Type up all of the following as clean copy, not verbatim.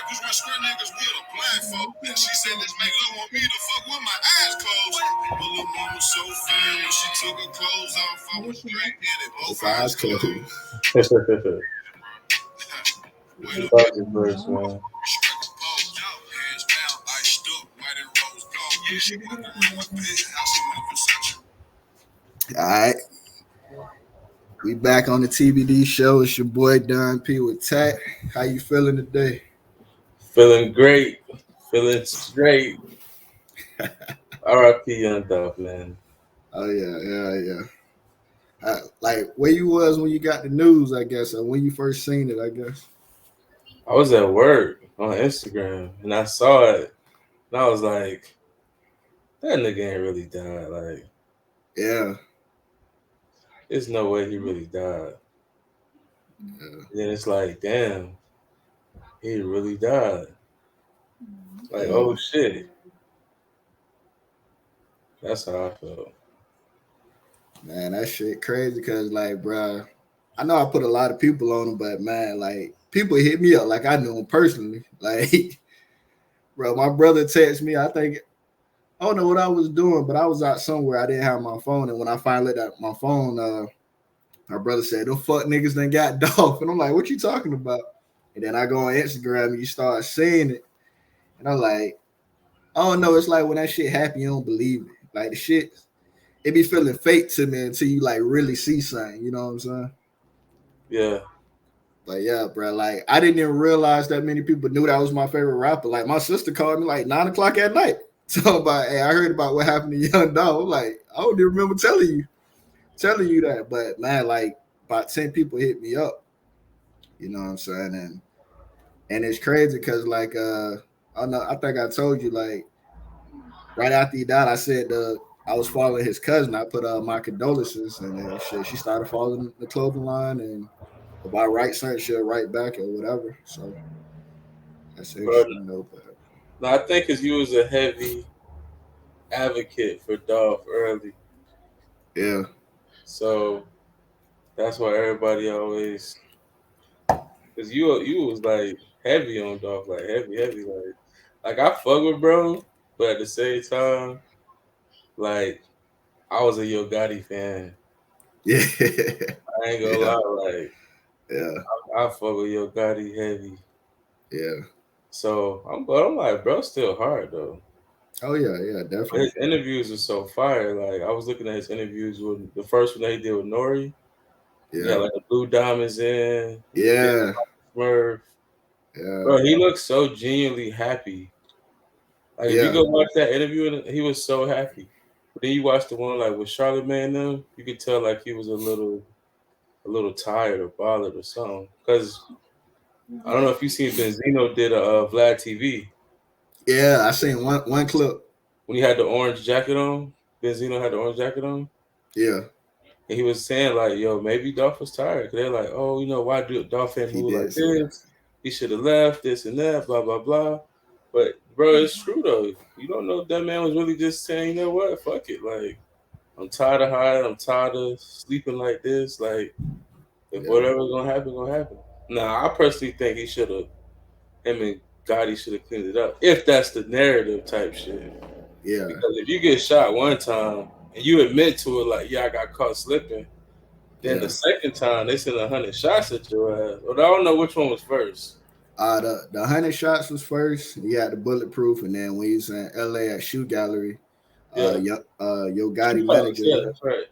crackers when square niggas with a blindfold. And she said this make love want me to fuck with my eyes closed. But little mama so fine when she took her clothes off, I was straight in it, both eyes closed. Wait a Fuck minute. this verse, man. Strike a pose, hands down, iced up, white and rose gold. Yeah, she walking around my penthouse in my Versace. All right. We back on the TBD show. It's your boy Don P with Tat. How you feeling today? Feeling great. Feeling straight. R.I.P. Young Dolph, man. Oh yeah. Like where you was when you got the news, I guess, or when you first seen it, I guess. I was at work on Instagram and I saw it and I was like, that nigga ain't really died. Like, Yeah. there's no way he really died. Yeah. And then it's like, damn, he really died. Like, Yeah. oh shit. That's how I felt. Man, that shit crazy because like, bruh, I know I put a lot of people on him, but man, like people hit me up like I knew him personally. Like, bro, my brother texted me. I don't know what I was doing, but I was out somewhere. I didn't have my phone, and when I finally got my phone, my brother said, "Them fuck niggas done got Dolph," and I'm like, "What you talking about?" And then I go on Instagram and you start seeing it, and I'm like, "I don't know." It's like when that shit happen, you don't believe it. Like the shit, it be feeling fake to me until you like really see something. You know what I'm saying? Yeah. But yeah, bro, like I didn't even realize that many people knew that was my favorite rapper. Like my sister called me like 9 o'clock at night. So about, hey, I heard about what happened to Young Dog. I'm like, I don't even remember telling you that. But man, like about 10 people hit me up. You know what I'm saying? And it's crazy because like I know I think I told you like right after he died, I said I was following his cousin. I put my condolences and then she started following the clothing line and if I write something, she'll write back or whatever. So that's Bro, interesting though. But no, I think because you was a heavy advocate for Dolph early. yeah, So that's why everybody always, because you was like heavy on Dolph, like heavy. Like I fuck with bro, but at the same time, like I was a Yo Gotti fan. yeah, I ain't gonna yeah, lie, like yeah, I fuck with Yo Gotti heavy. yeah. So but I'm like, bro, still hard though. Oh yeah, But definitely. his interviews are so fire. Like I was looking at his interviews with the first one that he did with Nori. He Yeah, had like the blue diamonds in. He was dancing yeah, like a Smurf. yeah, Bro, he looks so genuinely happy. Like if you yeah, go watch that interview, he was so happy. But then you watch the one like with Charlamagne and them, you could tell like he was a little tired or bothered or something. Cause I don't know if you seen Benzino did a Vlad TV yeah. I seen one clip. when he had the orange jacket on. Benzino had the orange jacket on, Yeah, and he was saying like, "Yo, maybe Dolph was tired." Cause they're like, "Oh, why do Dolph ain't he move like did say that. this? He should have left this and that, blah blah blah." But bro, it's true though. You don't know if that man was really just saying, "You know what? Fuck it." Like I'm tired of hiding. I'm tired of sleeping like this. Like if Yeah, whatever's gonna happen, gonna happen. Nah, I personally think he should have. Him and Gotti should have cleaned it up. If that's the narrative type shit. yeah, Because if you get shot one time and you admit to it, like yeah, I got caught slipping. Then the yeah. second time they sent 100 shots at your ass. But I don't know which one was first. The 100 shots was first. He had the bulletproof, and then when he was in L.A. at Shoe Gallery, Yeah. Yo Two Gotti times. Yeah, manager, that's right.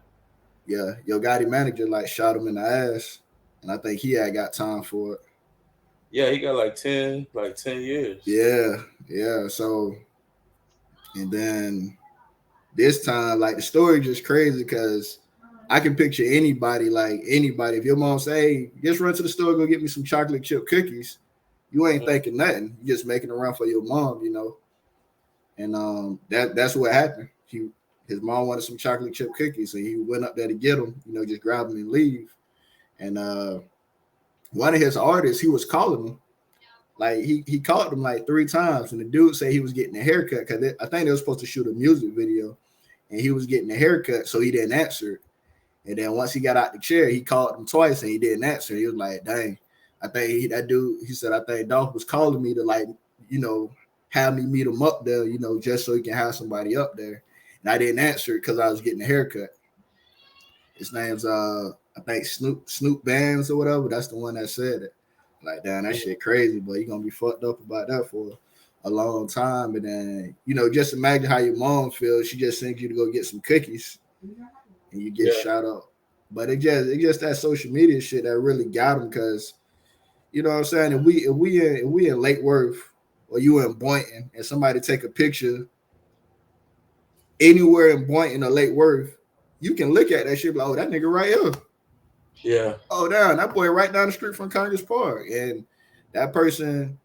Yo Gotti manager like shot him in the ass, and I think he had got time for it. Yeah, he got like ten years. Yeah, yeah. So and then this time, like the story just crazy because I can picture anybody, like anybody. If your mom say, "Hey, just run to the store, go get me some chocolate chip cookies," you ain't Mhm. thinking nothing. You just making a run for your mom, you know. And that's what happened. His mom wanted some chocolate chip cookies, and he went up there to get them. You know, just grab them and leave. And one of his artists, he was calling him. Like he called him like 3 times, and the dude said he was getting a haircut because I think they were supposed to shoot a music video, and he was getting a haircut, so he didn't answer it. And then once he got out the chair, he called him twice, and he didn't answer. He was like, "Dang." I think that dude, he said, I think Dolph was calling me to like, you know, have me meet him up there, you know, just so he can have somebody up there. And I didn't answer it because I was getting a haircut. His name's I think Snoop Bands or whatever. That's the one that said it. Like, damn, that shit crazy, but you gonna be fucked up about that for a long time. And then, you know, just imagine how your mom feels. She just sends you to go get some cookies and you get Yeah, shot up. But it just that social media shit that really got him because you know what I'm saying. If we in Lake Worth or you in Boynton and somebody take a picture anywhere in Boynton or Lake Worth, you can look at that shit like, oh, that nigga right here. yeah, Oh, down that boy right down the street from Congress Park, and that person,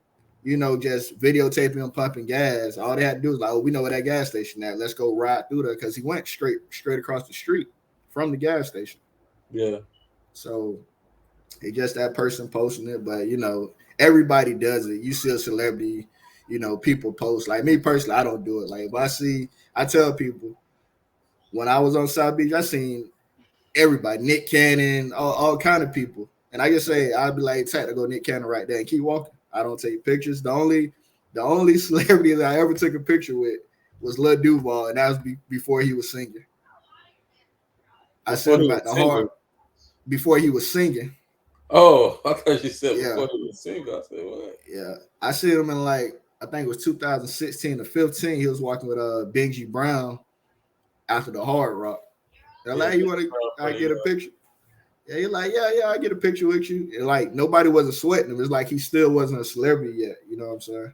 you know, just videotaping him pumping gas. All they had to do is like, oh, we know where that gas station at. Let's go ride through there because he went straight across the street from the gas station. yeah. So it's just that person posting it, but you know, everybody does it. You see a celebrity, you know, people post. Like me personally, I don't do it. Like if I see, I tell people when I was on South Beach, I seen everybody, Nick Cannon, all kind of people. And I just say I'd be like, tap to go Nick Cannon right there and keep walking. I don't take pictures. The only celebrity that I ever took a picture with was Lil Duval, and that was before he was singing. I Before seen he him at was the heart single. before he was singing. Oh, I thought you said Yeah, before he was single. I said what? yeah. I seen him in like I think it was 2016 or 15. He was walking with Benji Brown after the Hard Rock. And I'm Yeah, like, hey, you want to funny get a guy. picture? Yeah, he's like, yeah, I get a picture with you. And like nobody wasn't sweating him. It's like he still wasn't a celebrity yet. You know what I'm saying?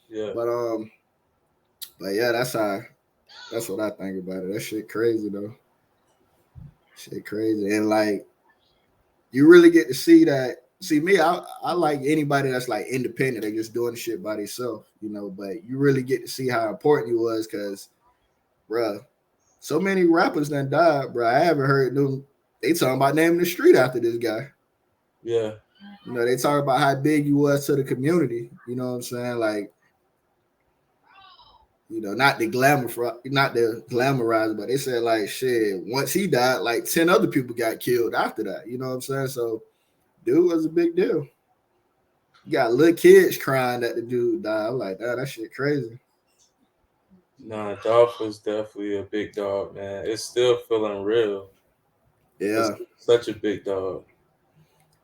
Yeah. But but yeah, that's what I think about it. That shit crazy though. Shit crazy. And like you really get to see that. See me, I like anybody that's like independent. They just doing the shit by themselves, you know. But you really get to see how important he was, because, bruh, so many rappers that died, bruh. I haven't heard them. They talking about naming the street after this guy. Yeah. You know, they talk about how big he was to the community. You know what I'm saying? Like, you know, not the glamorize, but they said like shit. Once he died, like 10 other people got killed after that. You know what I'm saying? So, dude was a big deal. You got little kids crying that the dude died. I'm like, that shit crazy. Nah, Dolph was definitely a big dog, man. It's still feeling real. It's Yeah, such a big dog.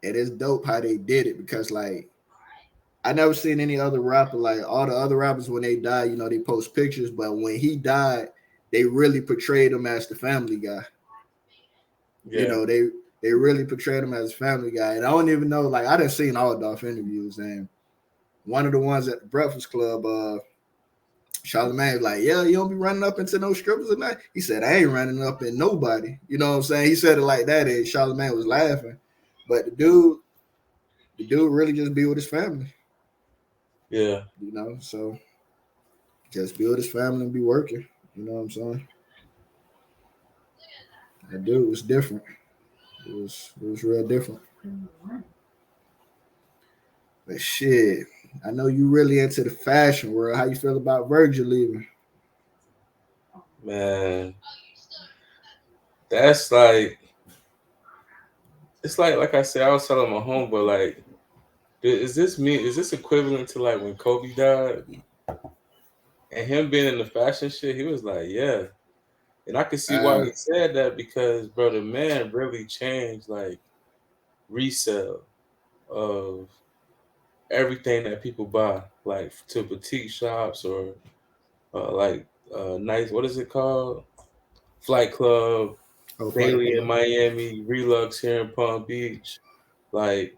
and it's dope how they did it because like I never seen any other rapper like all the other rappers when they die. You know, they post pictures, but when he died, they really portrayed him as the family guy. You Yeah. know, they really portrayed him as a family guy. And I don't even know, like I done seen all Dolph interviews, and one of the ones at the Breakfast Club, Charlamagne was like, yeah, you don't be running up into no strippers at night. He said, I ain't running up in nobody. You know what I'm saying? He said it like that, and Charlamagne was laughing. But the dude really just be with his family, Yeah. you know. So just be with his family and be working. You know what I'm saying? That dude was different. It was real different. But shit, I know you really into the fashion world. How you feel about Virgil leaving? Man. That's like it's like I said, I was telling my homeboy, like, is this equivalent to like when Kobe died? And him being in the fashion shit, he was like, yeah. And I could see why Uh, he said that because, bro, the man really changed like resale of everything that people buy, like to boutique shops or like nice. What is it called? Flight Club, oh, Flight Daily in Club. Miami, Relux here in Palm Beach. Like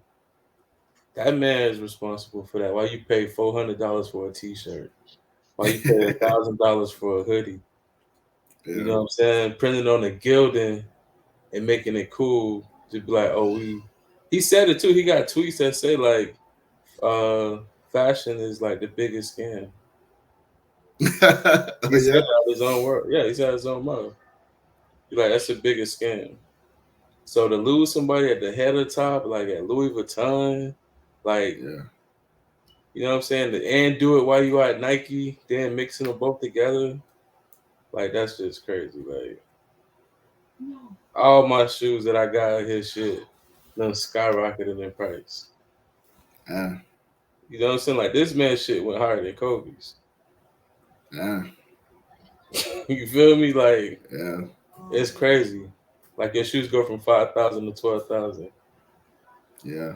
that man is responsible for that. Why you pay $400 for a T-shirt? Why you pay $1,000 for a hoodie? You Yeah. know what I'm saying? Printing on the gilding and making it cool to be like, oh, we. He said it too. He got tweets that say like, uh, fashion is like the biggest scam. Oh He said yeah. it out of his own word. Yeah, he said his own mouth. He's like, that's the biggest scam. So to lose somebody at the head of the top, like at Louis Vuitton, like Yeah. you know what I'm saying, and do it while you at Nike, then mixing them both together, like that's just crazy. Like all my shoes that I got his shit done skyrocketed in price. Yeah, You know what I'm saying? Like this man shit went higher than Kobe's. yeah, You feel me? Like yeah, it's crazy. Like your shoes go from 5,000 to 12,000. yeah.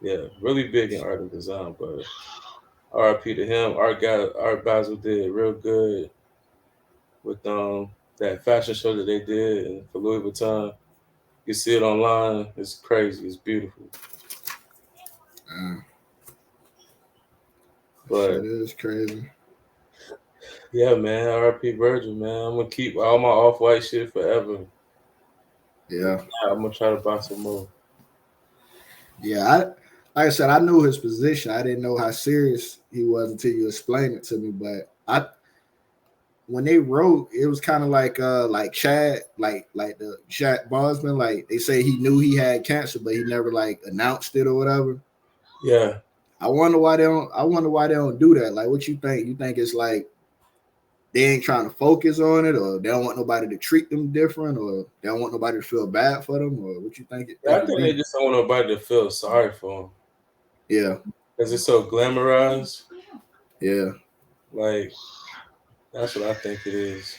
Yeah, really big in art and design. But RIP to him. Art Basel did real good with that fashion show that they did and for Louis Vuitton. You see it online. It's crazy. It's beautiful. Yeah. Shit But is crazy. yeah, man. RIP Virgil, man. I'm gonna keep all my off white shit forever. If Yeah, not, I'm gonna try to buy some more. yeah. Like I said, I knew his position. I didn't know how serious he was until you explained it to me. But I, when they wrote, it was kind of like Chad, like the Chad Bosman. Like they say he knew he had cancer, but he never like announced it or whatever. Yeah. I wonder why they don't. I wonder why they don't do that. Like, what you think? You think it's like they ain't trying to focus on it, or they don't want nobody to treat them different, or they don't want nobody to feel bad for them, or what you think? Yeah, Think I it think they be? just don't want nobody to feel sorry for him Yeah, because it's so glamorized. yeah. Like that's what I think it is.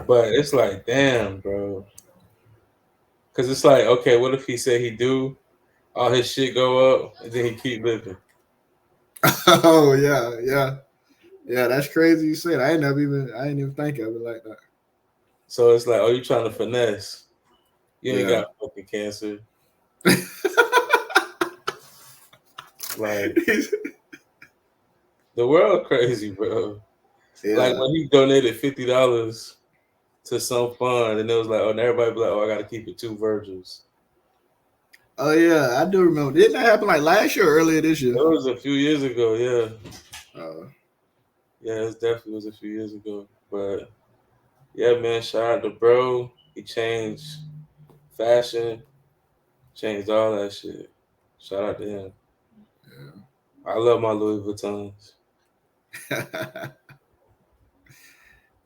But it's like, damn, bro. Because it's like, okay, what if he said he do all his shit go up and then he keep living? Oh yeah, yeah, yeah. That's crazy. You said I ain't even think of it like that. So it's like, oh, you trying to finesse? You ain't Yeah, got fucking cancer. Like the world crazy, bro. Like yeah. when he donated $50 to some fund, and it was like, oh, and everybody be like, oh, I got to keep it two Virgils. Oh yeah, I do remember. Didn't that happen like last year or earlier this year? It was a few years ago, yeah. Uh, Yeah, it definitely was a few years ago. But yeah, man, shout out to bro. He changed fashion, changed all that shit. Shout out to him. I love my Louis Vuittons. yeah.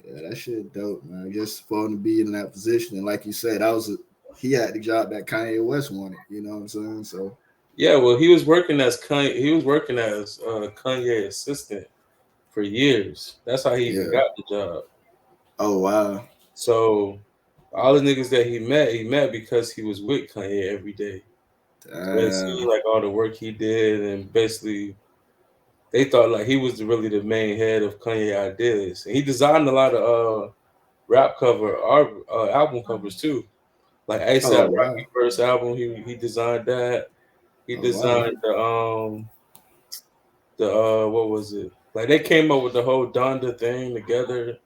Yeah, that shit dope, man. Just for him to be in that position, and like you said, he had the job that Kanye West wanted. You know what I'm saying? So Yeah, well, he was working as Kanye. He was working as Kanye assistant for years. That's how he even yeah. got the job. Oh wow. So all the niggas that he met because he was with Kanye every day. So they seen Damn. like all the work he did, and basically they thought like he was really the main head of Kanye ideas. And he designed a lot of rap album covers too. Like ASAP Oh wow. Rocky first album, he designed that. He Oh wow. designed the what was it? Like they came up with the whole Donda thing together.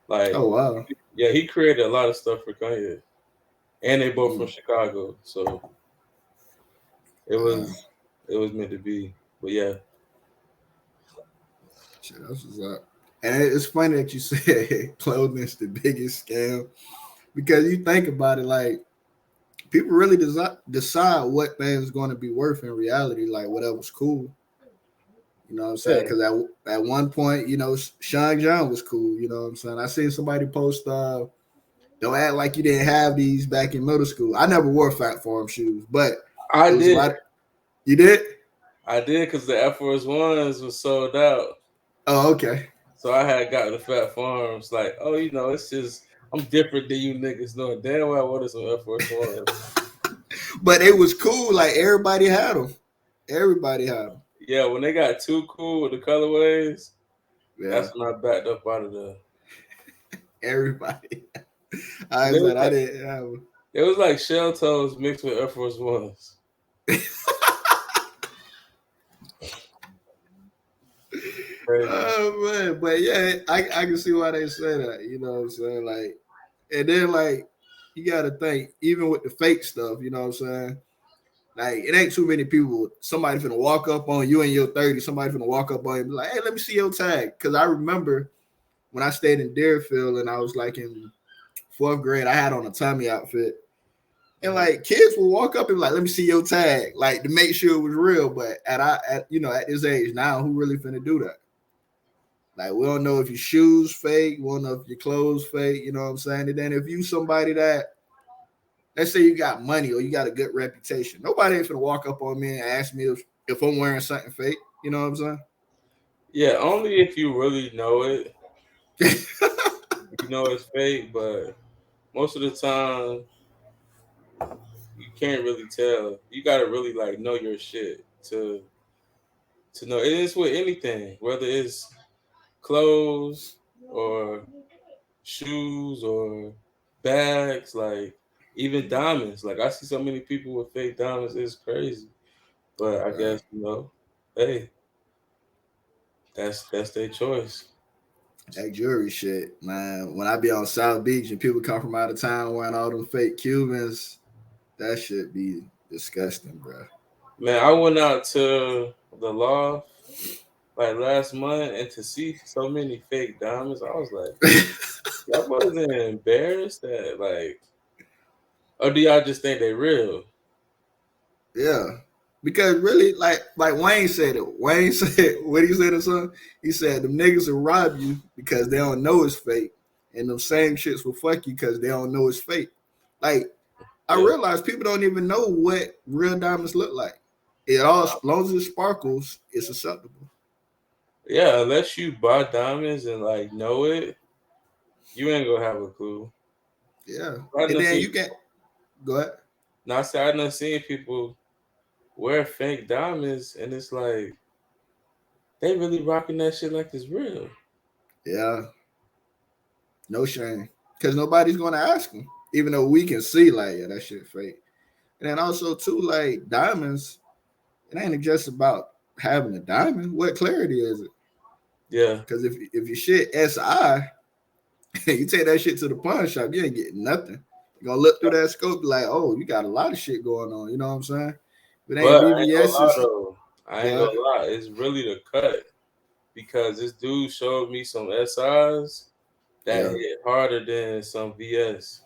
Like Oh wow. yeah, he created a lot of stuff for Kanye, and they both from Mm. Chicago, so it Uh, was it was meant to be. But yeah, shit, that's what's up. And it's funny that you said clothing is the biggest scam because you think about it, like people really decide what things going to be worth in reality, like whatever's cool. You know what I'm saying? yeah, Because at one point, Sean John was cool. You know what I'm saying? I seen somebody post, "Don't act like you didn't have these back in middle school." I never wore Fat Farm shoes, but I it was a did. lot. You did? I did because the Air Force Ones was sold out. Oh, okay. So I had gotten the Fat Farms. Like, oh, it's just I'm different than you niggas. Knowing damn well I wanted some Air Force Ones. But it was cool. Like everybody had them. Everybody had them. Yeah, when they got too cool with the colorways, Yeah, that's when I backed up out of the. everybody. Cause I said I didn't have them. it was like shell toes mixed with Air Force Ones. Crazy. Oh man, but yeah, I can see why they say that. You know what I'm saying? Like, and then like you got to think, even with the fake stuff. You know what I'm saying? Like, it ain't too many people. Somebody finna walk up on you in your 30s. Somebody finna walk up on you and be like, "Hey, let me see your tag." Because I remember when I stayed in Deerfield and I was like in fourth grade, I had on a Tommy outfit. And Mhm. like kids will walk up and be like, "Let me see your tag," like to make sure it was real. But at this age now, who really finna do that? Like we don't know if your shoes fake, we don't know if your clothes fake. You know what I'm saying? And then if you somebody that let's say you got money or you got a good reputation. Nobody ain't gonna walk up on me and ask me if I'm wearing something fake. You know what I'm Yeah, only if you really know it. saying? You know it's fake, but most of the time you can't really tell. You gotta really like know your shit to know. It is with anything, whether it's clothes or shoes or bags, like even diamonds. Like I see so many people with fake diamonds, it's crazy. But I Right. guess hey, that's their choice. That jewelry shit, man. When I be on South Beach and people come from out of town wearing all them fake Cubans, that shit be disgusting, bro. Man, I went out to the loft like last month, and to see so many fake diamonds, I was like, y'all wasn't embarrassed that like, or do y'all just think they real? Yeah. Because really, like Wayne said it. Wayne said what he said or something. He said them niggas will rob you because they don't know it's fake. And them same shits will fuck you because they don't know it's fake. Like I Yeah, realize people don't even know what real diamonds look like. It all as long as it sparkles, it's acceptable. yeah. Unless you buy diamonds and like know it, you ain't gonna have a clue. Yeah. I And done then seen, you can go ahead. now I say I done seen people wear fake diamonds, and it's like they really rocking that shit like it's real. Yeah, no shame. Because nobody's gonna ask them. Even though we can see like, yeah, that shit fake. And then also too, like diamonds, it ain't just about having a diamond. What clarity is it? Yeah, Because if your shit SI, you take that shit to the pawn shop, you ain't getting nothing. You're gonna look through that scope, be like, oh, you got a lot of shit going on. You know what I'm saying? If it ain't but I ain't gonna VVS, lie it's though. I ain't good. gonna lie. It's really the cut because this dude showed me some SIs that Yeah. hit harder than some VS.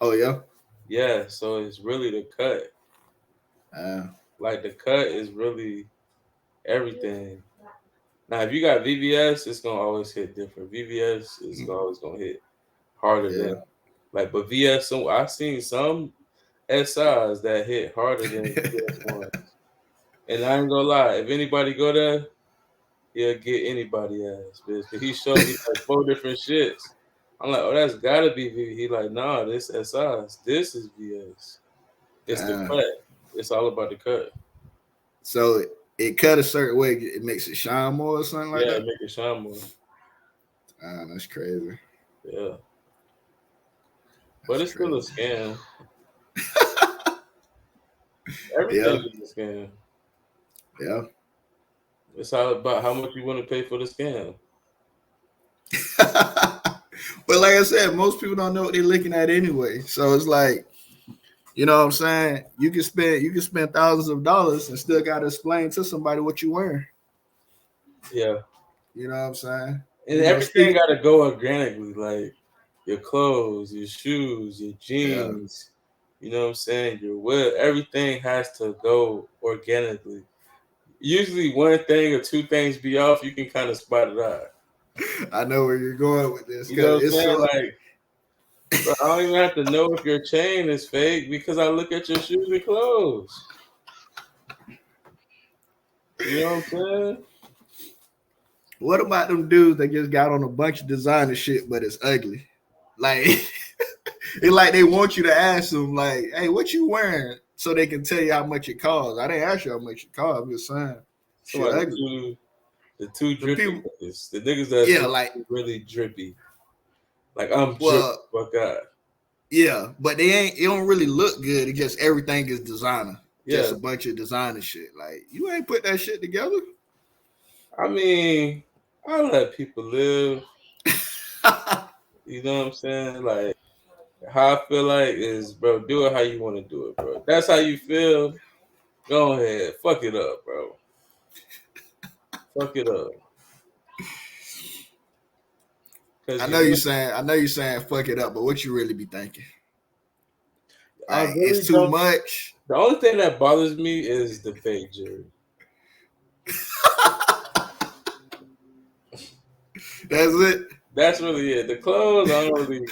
Oh yeah. Yeah, so it's really the cut. Uh, Like the cut is really everything. Now, if you got VVS, it's gonna always hit different. VVS is always gonna hit harder than yeah. like, but VS. So I've seen some SIs that hit harder than VS ones. And I ain't gonna lie, if anybody go there, he'll get anybody ass, bitch. 'Cause he showed me like four different shits. I'm like, oh, that's gotta be VVS. He like, nah, this SIs. This is VS. It's the uh, cut. It's all about the cut. so it cut a certain way, it makes it shine more or something like Yeah, that. make it shine more. That's crazy. Yeah, but That's it's still a crazy. scam. Yeah. Everything is a scam. Yeah. It's all about how much you want to pay for the scam. But like I said, most people don't know what they're looking at anyway. So it's like, you know what I'm saying? You can spend thousands of dollars and still gotta explain to somebody what you wearing. Yeah, You know what I'm saying? and everything Speak. got to go organically, like your clothes, your shoes, your Yeah. jeans. You know what I'm saying? Your will. Everything has to go organically. Usually, one thing or two things be off, you can kind of spot it out. I know where you're going with this You know because what I'm it's saying? so Like, bro, I don't even have to know if your chain is fake because I look at your shoes and clothes. You know what I'm saying? what about them dudes that just got on a bunch of designer shit but it's ugly? Like it's like they want you to ask them, like, hey, what you wearing? So they can tell you how much it costs. I didn't ask you how much it costs. I'm just saying shit Somebody ugly. the two The drippy people niggas, the niggas that's yeah, really, like really drippy. Like I'm drippy, well, fuck out. yeah, but they ain't. It don't really look good. It just everything is designer. Just Yeah, a bunch of designer shit. Like you ain't put that shit together. I mean, I let people live. You know what I'm saying? Like how I feel like is, bro. Do it how you want to do it, bro. That's how you feel. Go ahead, fuck it up, bro. Fuck it up, cause I you know you know saying. I know you saying fuck it up, but what you really be thinking? I Like really it's too don't. much. The only thing that bothers me is the fake jury. That's it. That's really it. The clothes, I don't really.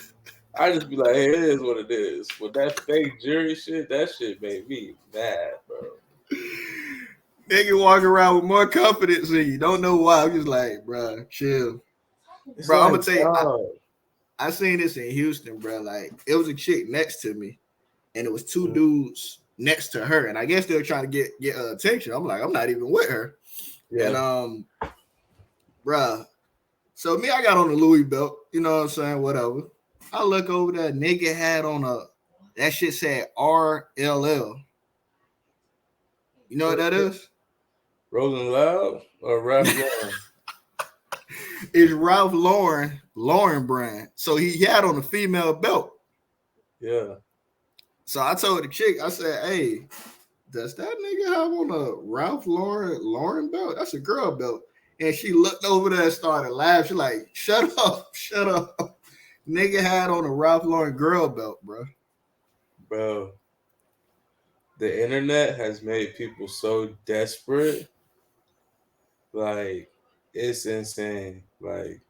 I just be like, hey, it is what it is. With that fake jury shit, that shit made me mad, bro. Nigga walking around with more confidence than you. Don't know why. I'm just like, bro, chill. It's Bro, I'm like, gonna tell you, dog. I seen this in Houston, bro. Like, it was a chick next to me, and it was two Mm, dudes next to her, and I guess they were trying to get attention. I'm like, I'm not even with her, and yeah, bro. So me, I got on the Louis belt. You know what I'm saying? Whatever. I look over there, nigga had on a that shit said RLL. You know what that is? Rolling Loud or Ralph Lauren. It's Ralph Lauren brand. So he had on a female belt. Yeah, So I told the chick, I said, "Hey, does that nigga have on a Ralph Lauren belt? That's a girl belt." And she looked over there and started laughing. She like, "Shut up, shut up." Nigga had on a Ralph Lauren girl belt, bro. bro. The internet has made people so desperate. Like, it's insane. Like,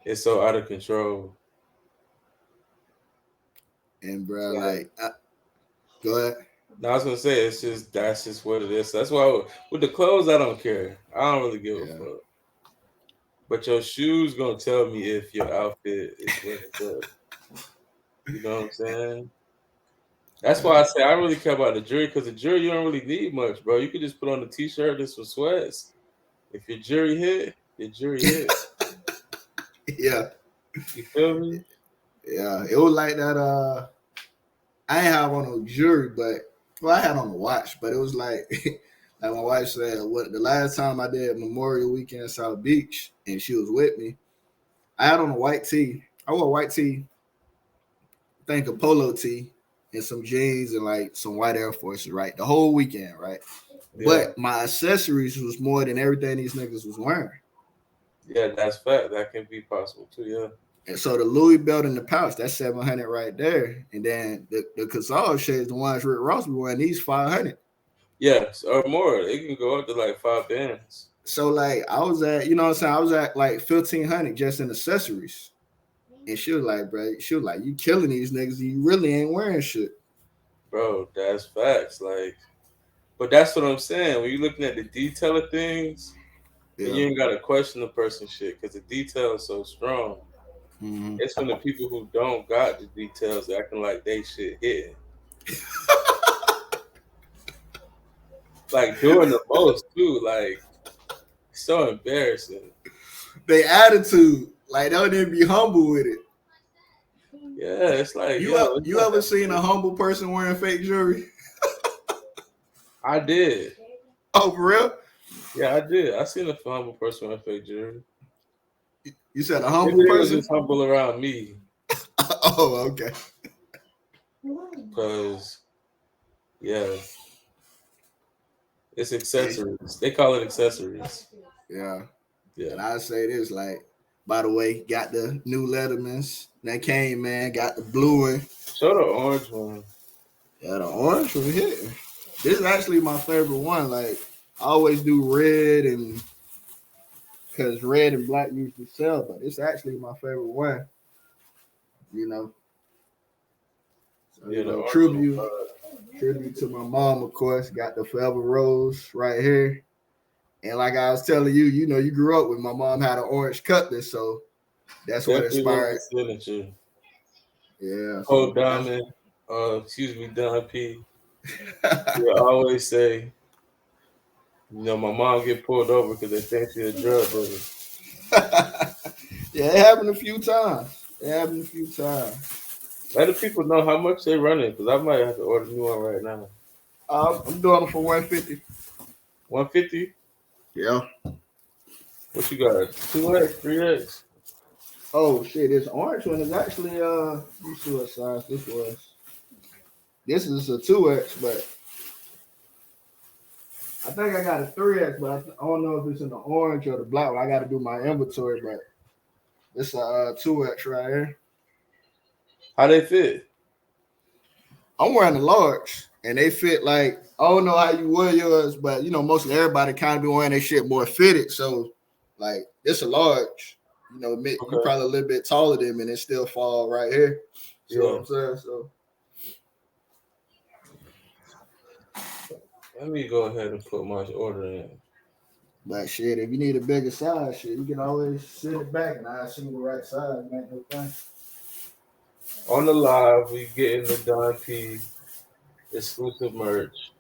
it's so out of control. And bro, Like, go ahead. now I was gonna say it's just that's just what it is. That's why with the clothes I don't care. I don't really give a Yeah, fuck. But your shoes gonna tell me if your outfit is really good. You know what I'm saying? That's why I yeah, say I don't really care about the jury because the jury you don't really need much, bro. You could just put on a t-shirt and some sweats. If your jury hit, your jury hit. yeah, You feel me? yeah. It was like that. I ain't have on no jewelry, but well, I had on a watch, but it was like, like my wife said, what the last time I did Memorial Weekend South Beach, and she was with me. I had on a white tee. I wore a white tee, I think a polo tee, and some jeans and like some white Air Forces, right? The whole weekend, right? Yeah. But my accessories was more than everything these niggas was wearing. Yeah, that's fact. That can be possible too, yeah. And so the Louis belt in the pouch, that's 700 right there. And then the Casal shades, the ones Rick Ross be wearing, these 500. Yes, or more. It can go up to like 5 bands. So like I was at, you know what I'm saying? I was at like 1,500 just in accessories. And she was like, bro, she was like, you killing these niggas. You really ain't wearing shit. Bro, that's facts. Like, but that's what I'm saying. When you're looking at the detail of things, then Yeah. you ain't gotta question the person shit because the detail is so strong. Mm-hmm. It's from the people who don't got the details acting like they shit hitting. Like doing the most too. Like so embarrassing. They attitude, like they don't even be humble with it. Yeah, it's like, You yo, it's you not ever that seen a serious. humble person wearing fake jewelry? I did. Oh, for real? Yeah, I did. I seen a humble person with fake jewelry. You said a Maybe humble they was person? just humble around me. Oh, okay. Cause yeah, it's Yeah. accessories. They call it accessories. Yeah. Yeah. And I say this, like, by the way, got the new Lettermans that came, man. Got the blue one. Show the orange one. Yeah, the orange one hitting. This is actually my favorite one. Like, I always do red and because red and black usually sell, but it's actually my favorite one. You know, so Yeah, you the know, orange one. tribute to my mom, of course. Got the Forever Rose right here, and like I was telling you, you know, you grew up with my mom had an orange cutlass, so that's what Definitely one of the inspired. signature. Yeah, Cold so that's Diamond. Excuse me, Don P. You always say, you know, my mom get pulled over because they think she a drug dealer. yeah, it happened a few times. It happened a few times. Let the people know how much they running because I might have to order a new one right now. I'm doing it for 150. 150. Yeah. What you got? 2X, 3X. Oh shit, this orange one is actually let me see what size this was. This is a 2X, but I think I got a 3X, but I don't know if it's in the orange or the black one. I got to do my inventory, but it's a 2X right here. How they fit? I'm wearing a large, and they fit like I don't know how you wear yours, but you know mostly everybody kind of be wearing their shit more fitted. So like it's a large. You Okay. probably a little bit taller than me and it still fall right here. So what Yeah. I'm saying, so Let me go ahead and put my order in. but shit, if you need a bigger size, shit, you can always send it back and I'll send you the right size, make no thing. On the live, we getting the Don P exclusive merch.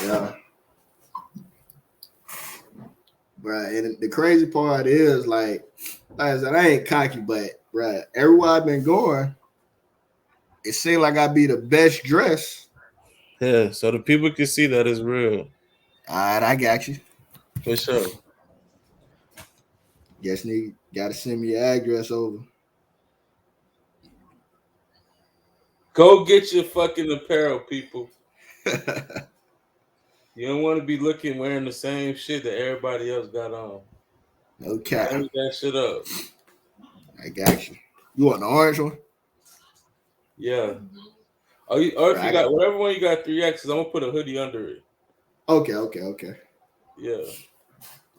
Yeah, bruh. And the crazy part is like I said, I ain't cocky, but bruh, everywhere I've been going, it seemed like I be the best dressed. Yeah, so the people can see that it's real. All right, I got you. For sure. Guess need gotta send me your address over. Go get your fucking apparel, people. You don't want to be looking wearing the same shit that everybody else got on. No cap. Change that shit up. I got you. You want the orange one? Yeah. Or Bro, if you I got got. whatever one you got 3X's, I'm gonna put a hoodie under it. Okay. Yeah.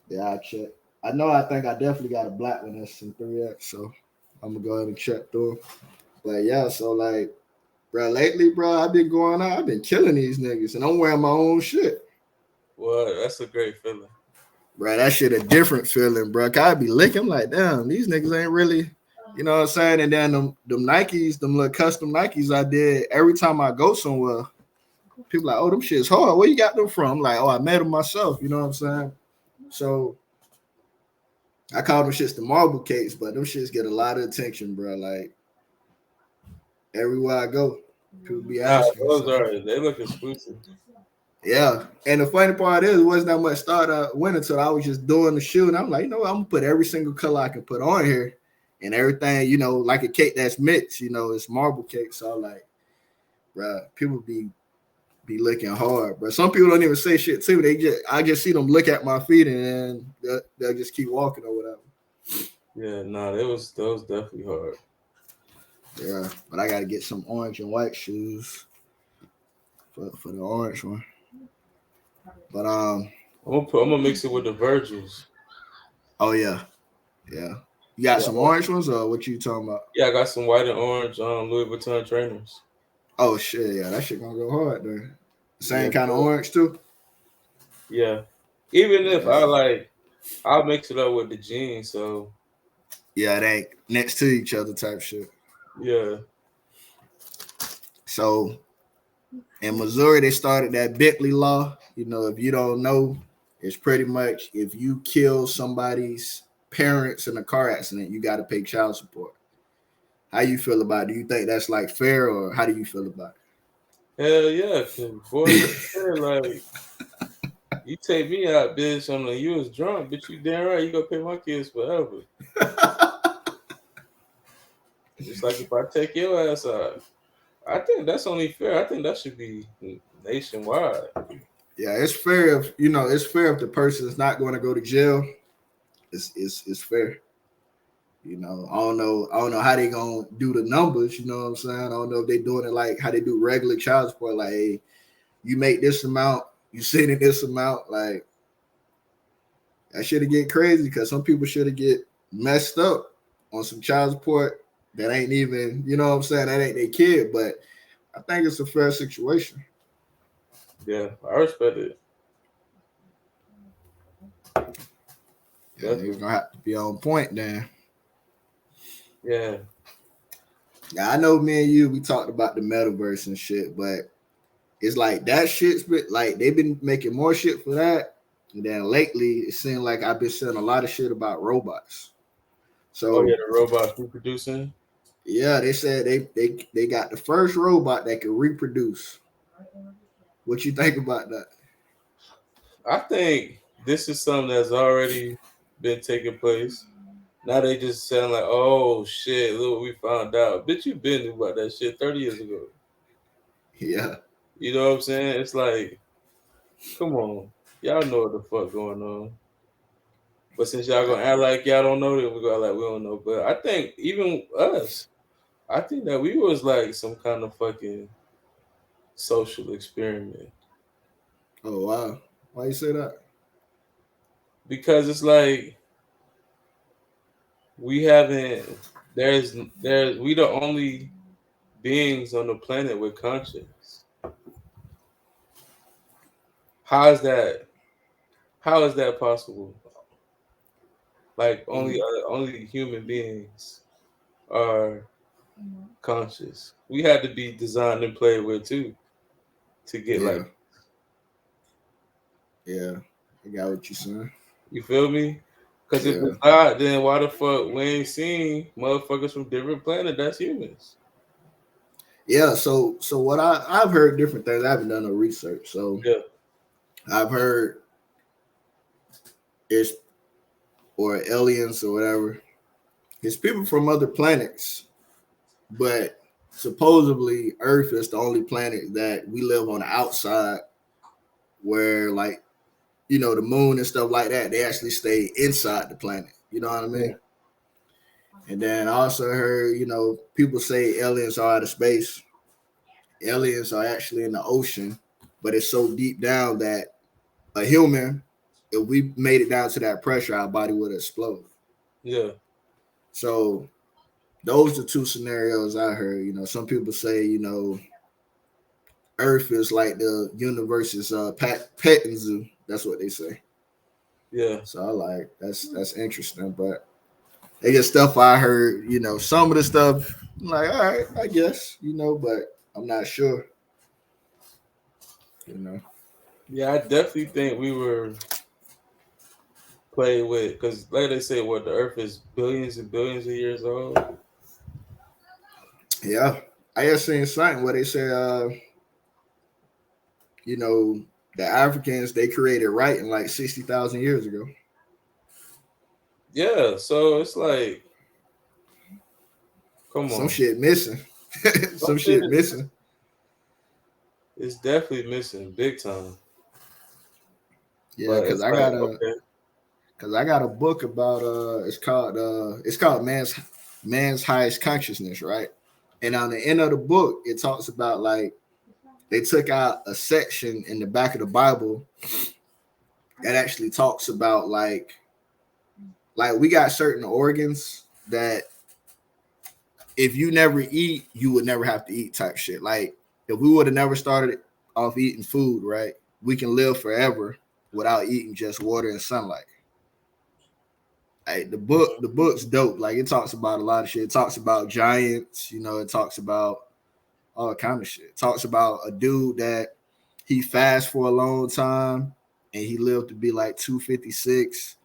Yeah, I check. I know. I think I definitely got a black one that's in 3X, so I'm gonna go ahead and check through 'em. But yeah, so like, bro, lately, bro, I've been going out. I've been killing these niggas, and I'm wearing my own shit. Well, that's a great feeling. Bro, that shit a different feeling, bro. I be licking I'm like, damn, these niggas ain't really, you know what I'm saying? And then them Nikes, them little custom Nikes I did. Every time I go somewhere, people like, oh, them shit's hard. Where you got them from? I'm like, oh, I made them myself. You know what I'm saying? So I call them shits the marble cakes, but them shits get a lot of attention, bro. Like everywhere I go, people be Nah, asking. those So are they look exclusive. yeah. And the funny part is, it wasn't that much thought went into it. I was just doing the shoe, and I'm like, you know, I'm gonna put every single color I can put on here, and everything, like a cake that's mixed. It's marble cake. So I'm like, bro, people be looking hard, but some people don't even say shit too. I just see them look at my feet, and then they'll just keep walking or whatever. Yeah, nah, that was definitely hard. Yeah, but I got to get some orange and white shoes for the orange one. But I'm gonna mix it with the Virgils. oh yeah. You got Yeah, some orange ones, or what you talking about? yeah, I got some white and orange Louis Vuitton trainers. Oh shit, yeah, that shit gonna go hard there. Yeah, Same kind of orange too. yeah. Even if Yeah, I'll mix it up with the jeans. So yeah, they ain't next to each other type shit. yeah, So in Missouri, they started that Bickley law. If you don't know, it's pretty much if you kill somebody's parents in a car accident, you got to pay child support. How you feel about it? Do you think that's like fair, or how do you feel about hell yeah. Cause boy, it? look here, like you take me out, bitch. I'm like you was drunk, but you damn right you gonna pay my kids forever. Just like if I take your ass out. I think that's only fair. I think that should be nationwide. Yeah, it's fair if it's fair if the person is not going to go to jail. It's fair. I don't know how they gonna do the numbers. You know what I'm saying? I don't know if they doing it like how they do regular child support. Like, hey, you make this amount, you send in this amount. Like, that should get crazy because some people should get messed up on some child support that ain't even, you know what I'm saying? That ain't their kid. But I think it's a fair situation. Yeah, I respect it. Yeah, niggas Definitely. gonna have to be on point then. Yeah. Now I know me and you, we talked about the metaverse and shit, but it's like that shit's been like they've been making more shit for that. And then lately it seemed like I've been saying a lot of shit about robots. Oh yeah, So the robots reproducing. yeah, they said they got the first robot that can reproduce. What you think about that? I think this is something that's already been taking place. Now they just sound like, oh shit, look what we found out. Bitch, you been knew about that shit 30 years ago. Yeah. You know what I'm saying? It's like, come on. Y'all know what the fuck going on. But since y'all gonna act like y'all don't know, then we go act like we don't know. But I think even us, I think that we was like some kind of fucking social experiment. Oh wow. Why you say that? because it's like we haven't. There's we the only beings on the planet with conscience. How is that? How is that possible? Like Mm, only human beings are conscious. We had to be designed and played with too to get yeah, like, yeah. I got what you're saying. you feel me? Because if Yeah, it's not, then why the fuck we ain't seen motherfuckers from different planet that's humans? yeah. So what I've heard different things. I haven't done no research, so Yeah, I've heard it's or aliens or whatever. It's people from other planets, but supposedly Earth is the only planet that we live on the outside, where like the moon and stuff like that, they actually stay inside the planet. You know what I yeah, mean? And then I also heard, people say aliens are out of space. Aliens are actually in the ocean, but it's so deep down that a human, if we made it down to that pressure, our body would explode. yeah, So those are two scenarios I heard. Some people say, Earth is like the universe's petting zoo. That's what they say. yeah, So I like that's interesting. But they get stuff I heard. Some of the stuff I'm like, all right, I guess. But I'm not sure. You know. yeah. I definitely think we were played with because, like they say, what the Earth is billions and billions of years old. Yeah, I just seen something where they say, you know, the Africans they created writing like 60,000 years ago. Yeah, so it's like, come Some on, shit missing. some Some shit shit missing. is definitely missing big time. Yeah, But cause it's I like, got a okay, cause I got a book about it's called man's highest consciousness, right? And on the end of the book, it talks about like they took out a section in the back of the Bible that actually talks about like we got certain organs that if you never eat, you would never have to eat type shit. Like if we would have never started off eating food, right? We can live forever without eating just water and sunlight. Like the book's dope. Like it talks about a lot of shit. It talks about giants, it talks about all kind of shit. It talks about a dude that he fasted for a long time and he lived to be like 256.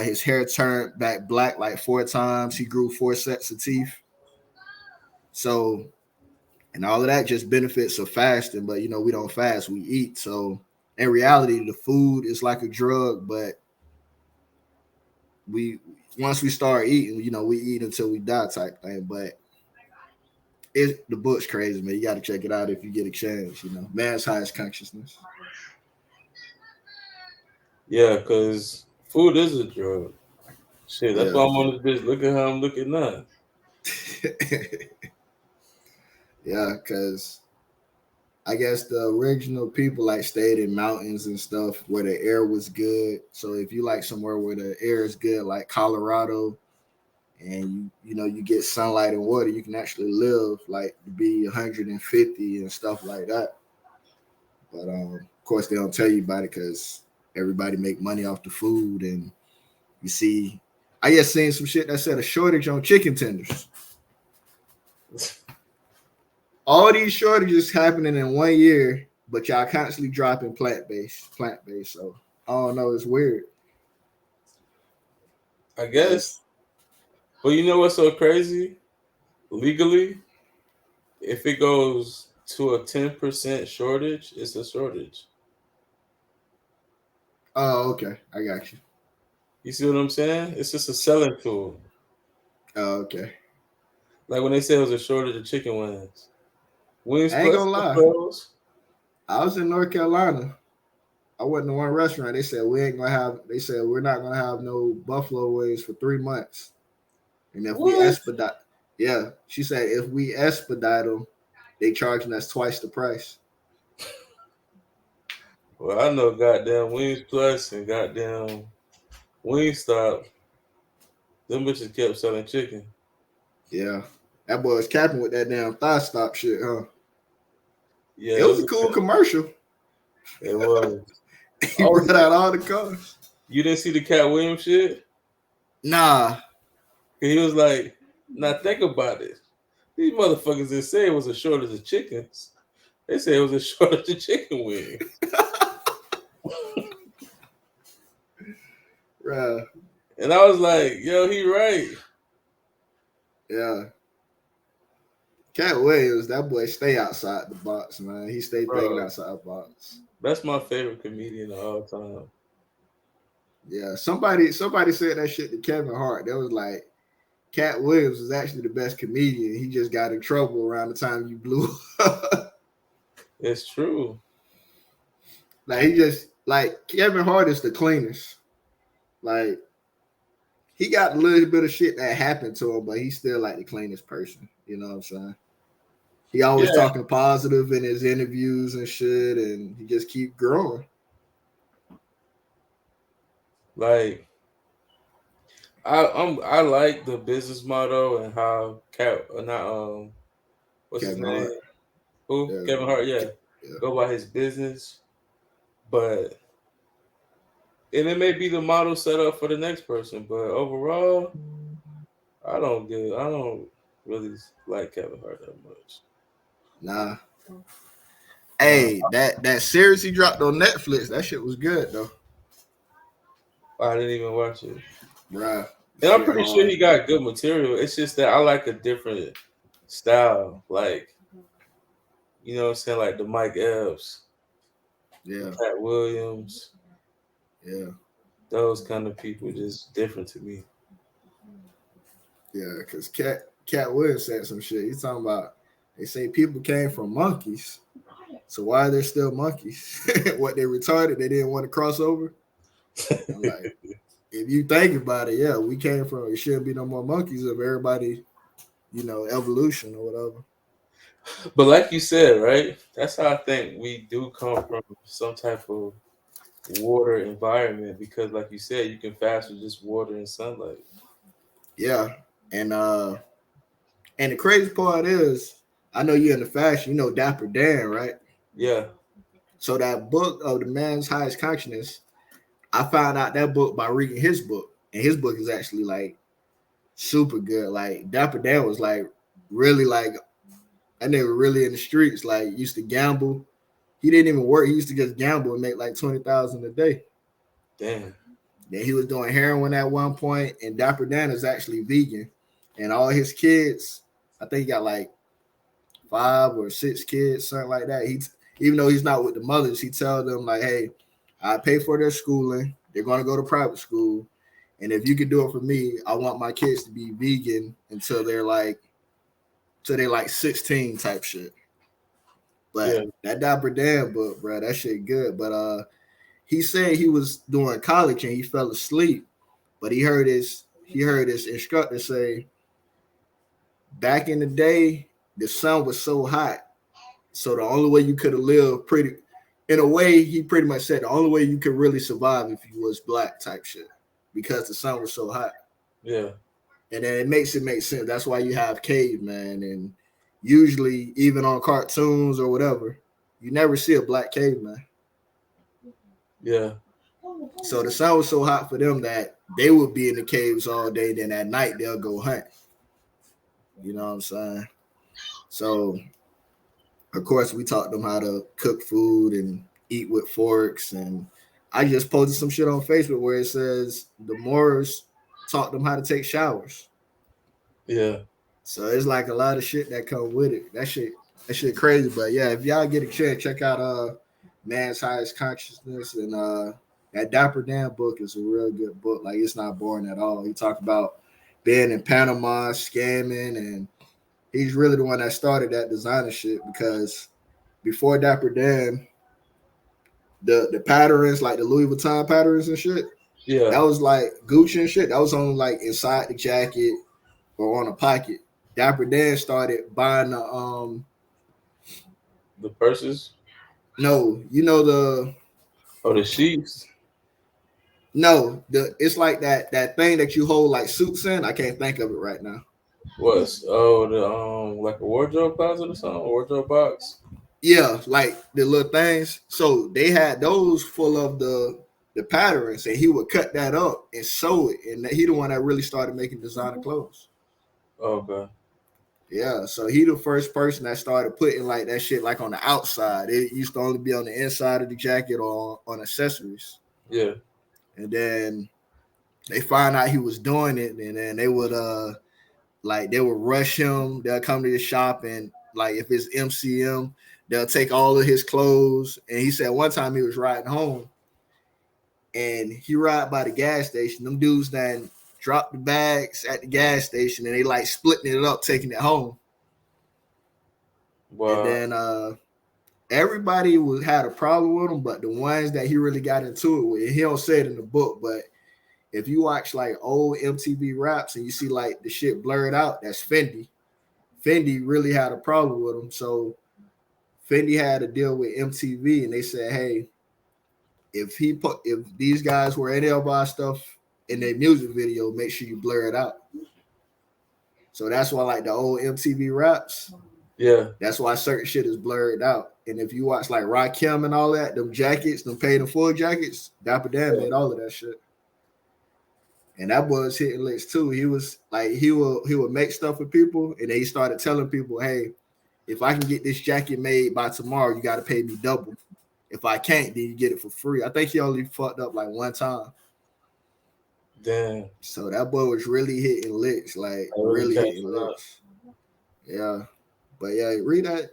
His hair turned back black like 4 times. He grew 4 sets of teeth. So and all of that just benefits of fasting. But we don't fast, we eat. So in reality, the food is like a drug, but we once we start eating, we eat until we die type thing. But the book's crazy, man. You got to check it out if you get a chance. Man's highest consciousness. yeah, because food is a drug. Shit, that's Yeah, why I'm on this bitch. Look at how I'm looking now. yeah, because I guess the original people like stayed in mountains and stuff where the air was good. So if you like somewhere where the air is good, like Colorado, and you get sunlight and water, you can actually live like to be 150 and stuff like that. But of course, they don't tell you about it because everybody make money off the food, and you see, I just seen some shit that said a shortage on chicken tenders. All these shortages happening in 1 year, but y'all constantly dropping plant based. So I don't know, it's weird. I But it's guess. But you know what's so crazy? Legally, if it goes to a 10% shortage, it's a shortage. oh okay, I got you. You see what I'm saying? It's just a selling tool. Oh okay, Like when they say it was a shortage of chicken wings. Wings I ain't Plus gonna lie. bros. I was in North Carolina. I went to one restaurant. They said we ain't gonna have. They said we're not gonna have no buffalo wings for 3 months. And if we What? expedite, yeah, she said if we expedite them, they charging us twice the price. Well, I know goddamn Wings Plus and goddamn. Wingstop, them bitches kept selling chicken. Yeah, that boy was capping with that damn thigh stop shit, huh? Yeah, It was a cool commercial. it was. He Oh, brought out all the cars. you didn't see the Cat Williams shit? Nah, He was like, "Now think about it. These motherfuckers didn't say it was a shortage of chickens. They said it was a shortage of chicken wings." bruh. And I was like, "Yo, he right, Yeah. Cat Williams, that boy stay outside the box, man. He stay thinking bro." outside the box. That's my favorite comedian of all time. Yeah, somebody said that shit to Kevin Hart. That was like Cat Williams was actually the best comedian. He just got in trouble around the time you blew up. It's true. Like he just like Kevin Hart is the cleanest. Like he got a little bit of shit that happened to him, but he's still like the cleanest person. You know what I'm saying? He always Yeah, talking positive in his interviews and shit, and he just keep growing. like I like the business model and how Cat not what's his Kevin Hart. name? Who? Yeah. Kevin Hart, yeah. Yeah. Go by his business. But and it may be the model set up for the next person, but overall, I don't really like Kevin Hart that much. Nah. Nah, Hey, that series he dropped on Netflix, that shit was good though. I didn't even watch it. Bruh. And I'm Shit pretty sure hard. he got good material. It's just that I like a different style. Like, you know what I'm saying? Like the Mike Epps, the Yeah. Pat Williams, Yeah. those kind of people just different to me. Yeah. Cause Cat Williams said some shit. He's talking about they say people came from monkeys. So why are there still monkeys? What they retarded? They didn't want to cross over? I'm like, if you think about it, yeah, we came from it shouldn't be no more monkeys if everybody, evolution or whatever. But like you said, right? That's how I think we do come from some type of water environment because, like you said, you can fast with just water and sunlight. Yeah. And the crazy part is, I know you're in the fashion, Dapper Dan, right? Yeah, So that book of the man's highest consciousness, I found out that book by reading his book. And his book is actually like super good. Like Dapper Dan was like really like that nigga really in the streets, like used to gamble. He didn't even work. He used to just gamble and make like 20,000 a day. damn. Then he was doing heroin at one point, and Dapper Dan is actually vegan. And all his kids, I think he got like 5 or 6 kids, something like that. Even though he's not with the mothers, he tell them like, "Hey, I pay for their schooling. They're gonna go to private school, and if you can do it for me, I want my kids to be vegan until they're like 16 type shit." Yeah, But that Dapper Dan book, bro, that shit good. But he said he was doing college and he fell asleep, but he heard his instructor say back in the day the sun was so hot, so the only way you could have lived pretty, in a way, he pretty much said the only way you could really survive if you was black type shit because the sun was so hot. yeah, And then it make sense. That's why you have caveman, and usually even on cartoons or whatever, you never see a black caveman. yeah, So the sun was so hot for them that they would be in the caves all day. Then at night they'll go hunt. You know what I'm saying? So of course we taught them how to cook food and eat with forks. And I just posted some shit on Facebook where it says the Moors taught them how to take showers. yeah, So it's like a lot of shit that come with it. That shit crazy. But yeah, if y'all get a chance, check out Man's Highest Consciousness, and that Dapper Dan book is a real good book. Like it's not boring at all. He talked about being in Panama, scamming, and he's really the one that started that designer shit because before Dapper Dan, the patterns, like the Louis Vuitton patterns and shit, yeah. that was like Gucci and shit. That was on like inside the jacket or on a pocket. Dapper Dan started buying the The purses no, the or the sheets. No, it's like that thing that you hold like suits in. I can't think of it right now. What's the like a wardrobe closet or something? Wardrobe box? Yeah, like the little things. So they had those full of the patterns, and he would cut that up and sew it. And he the one that really started making designer clothes. Okay. Yeah, so he the first person that started putting like that shit like on the outside. It used to only be on the inside of the jacket or on accessories. Yeah. And then they find out he was doing it, and then they would like they would rush him. They'll come to the shop and like if it's MCM, they'll take all of his clothes. And he said one time he was riding home and he ride by the gas station. Them dudes then dropped the bags at the gas station and they like splitting it up, taking it home. And Wow. then everybody was had a problem with him, but the ones that he really got into it with, he don't say it in the book, but if you watch like old MTV raps and you see like the shit blurred out, that's Fendi. Fendi really had a problem with him. So Fendi had to deal with MTV and they said, hey, if these guys wear any of our stuff in their music video, make sure you blur it out. So that's why like the old MTV raps, Yeah. that's why certain shit is blurred out. And if you watch like Rakim and all that, them jackets, them paid in full jackets, Dapper Dan made all of that shit. And that boy was hitting licks too. He was like he would make stuff for people, and then he started telling people, "Hey, if I can get this jacket made by tomorrow, you got to pay me double. If I can't, then you get it for free." I think he only fucked up like one time. Damn. So that boy was really hitting licks, like I really really catching hitting up. licks. Yeah, but yeah, read that.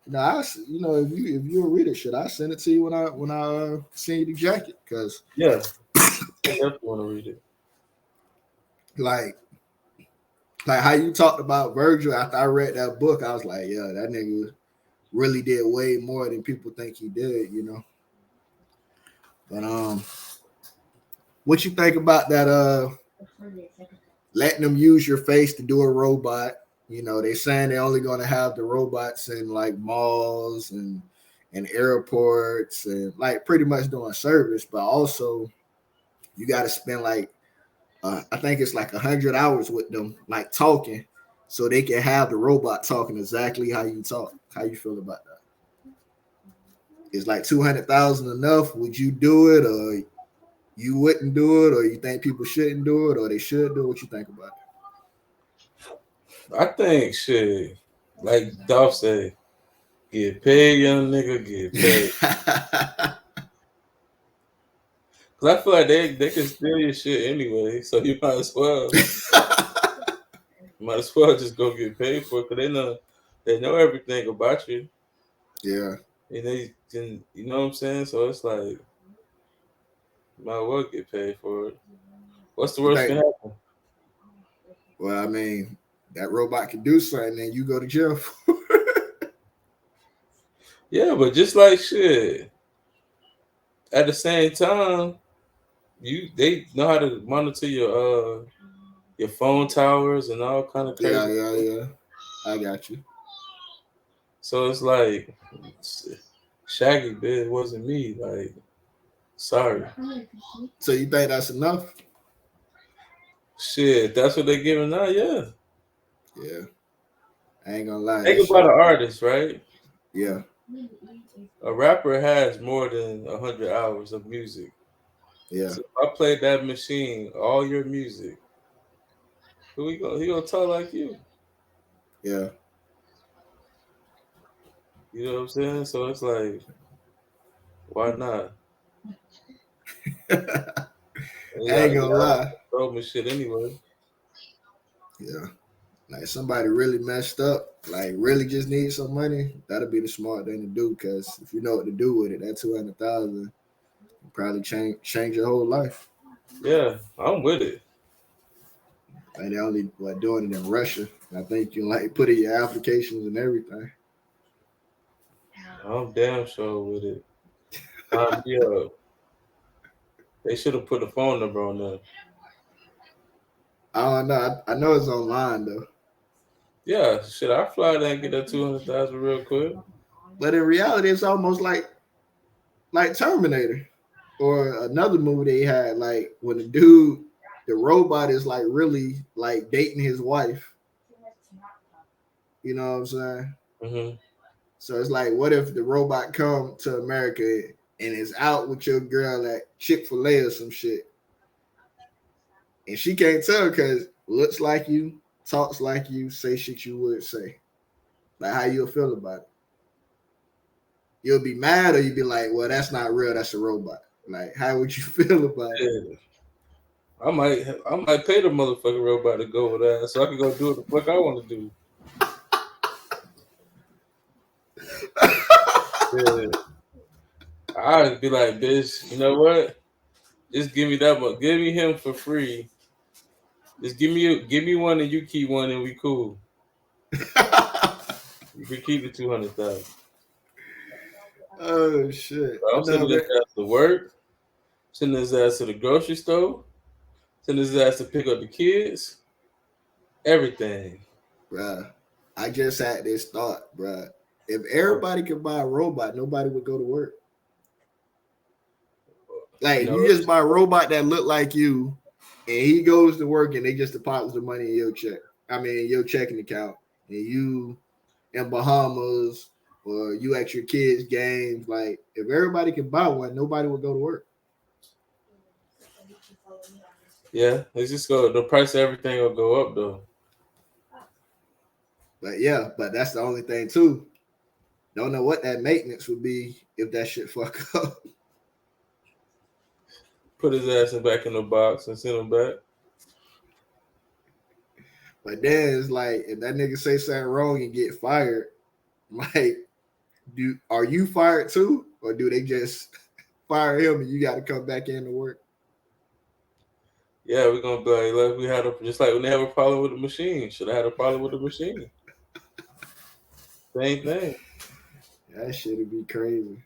No, if you read it, should I send it to you when I send you the jacket? Because Yeah. I definitely want to read it. like like how you talked about Virgil after I read that book, I was like, yeah, that nigga really did way more than people think he did. But what you think about that? Letting them use your face to do a robot. They saying they're only going to have the robots in like malls and airports and like pretty much doing service, but also you got to spend like I think it's like 100 hours with them, like talking, so they can have the robot talking exactly how you talk. How you feel about that? Is like 200,000 enough? Would you do it, or you wouldn't do it, or you think people shouldn't do it, or they should do it? What you think about I think shit. Like Dolph said, get paid, young nigga, get paid. it? Cause I feel like they can steal your shit anyway, so you might as well just go get paid for it. Cause they know everything about you, Yeah, and they can, you know what I'm saying. So it's like, might as well get paid for it. What's the you worst can think? happen? Well, I mean, that robot can do something, and you go to jail. Yeah, but just like shit, at the same time, they know how to monitor your phone towers and all kind of Yeah, crazy yeah, shit. yeah. I got you. So it's like Shaggy, bitch, it wasn't me. Like, sorry. So you think that's enough? Shit, that's what they're giving now, yeah. Yeah, I ain't gonna lie, that Think about shit. an artist, right? Yeah, A rapper has more than 100 hours of music. yeah, So if I played that machine, all your music, he gonna talk like you. yeah. You know what I'm saying? So it's like, why not? And I ain't gonna y'all lie. throw me shit anyway. Yeah, like somebody really messed up, like really just need some money. That'll be the smart thing to do. Cause if you know what to do with it, that 200,000 probably change your whole life. Yeah, I'm with it. Like they only like doing it in Russia. I think you can like put in your applications and everything. I'm damn sure with it. Yeah, they should have put a phone number on there. I don't know. I know it's online though, Yeah, shit, I fly there and get that 200,000 real quick. but in reality, it's almost like Terminator. Or another movie they had, like when the dude, the robot is like really like dating his wife. You know what I'm saying? Mm-hmm. So it's like, what if the robot come to America and is out with your girl at Chick-fil-A or some shit, and she can't tell because looks like you, talks like you, say shit you would say. Like how you'll feel about it? You'll be mad or you'll be like, well, that's not real. That's a robot. Like, how would you feel about it? Yeah. I might pay the motherfucking robot to go over there so I can go do what the fuck I want to do. Yeah. I'd be like, bitch, you know what? Just give me that one. Give me him for free. Just give me one and you keep one and we cool. You can keep the 200,000. Oh shit! I'm No, sending his ass to work, sending his ass to the grocery store, sending his ass to pick up the kids, everything. bruh. I just had this thought, bruh. If Oh, everybody could buy a robot, nobody would go to work. Like if no, you just buy a robot that look like you, and he goes to work and they just deposit the money in your check. I mean, your checking account, and you in Bahamas or you at your kids' games. Like if everybody could buy one, nobody would go to work. yeah, it's just go. The price of everything will go up though. But yeah, but that's the only thing too. Don't know what that maintenance would be if that shit fuck up. Put his ass back in the box and send him back. But then it's like if that nigga say something wrong and get fired, like do are you fired too, or do they just fire him and you got to come back in to work? Yeah, we're gonna be like we had a just like when they have a problem with the machine. Should I had a problem with the machine? Same thing. That shit would be crazy.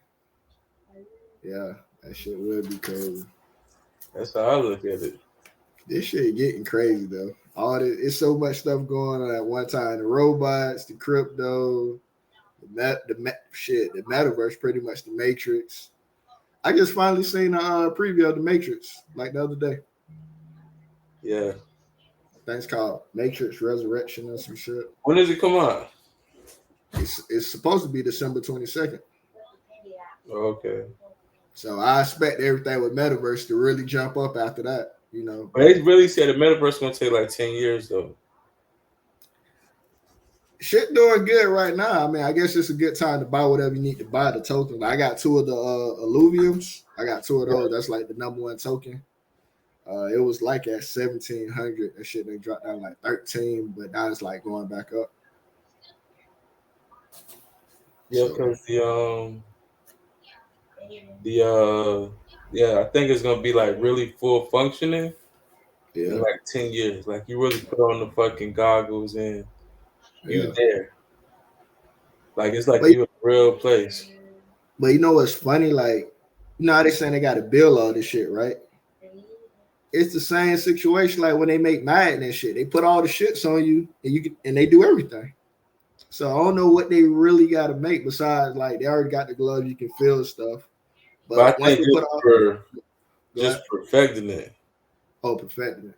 Yeah, that shit would be crazy. That's how I look at it. This shit getting crazy though. All this, it's so much stuff going on at one time. The robots, the crypto, the metaverse, pretty much the Matrix. I just finally seen a preview of the Matrix like the other day. Yeah. I think it's called Matrix Resurrection or some shit. When does it come out? It's supposed to be December 22nd. Okay. So I expect everything with metaverse to really jump up after that. But they But really said the metaverse gonna take like 10 years though. shit doing good right now. I mean, I guess it's a good time to buy whatever you need to buy the token. I got two of the alluviums. I got two of Yeah. those. That's like the number one token. It was like at 1,700. That shit they dropped down like 13, but now it's like going back up. Yeah, So because the yeah, I think it's gonna be like really full functioning in yeah, like 10 years. Like you really put on the fucking goggles and you yeah. there. Like it's like But you in a real place. you know what's funny? Like, you know how they saying they got to build all this shit, right? It's the same situation like when they make Madden and shit. They put all the shits on you and and they do everything. So I don't know what they really got to make besides like they already got the gloves you can feel stuff. But But I once think they put all go just ahead. perfecting it. Oh, perfecting it.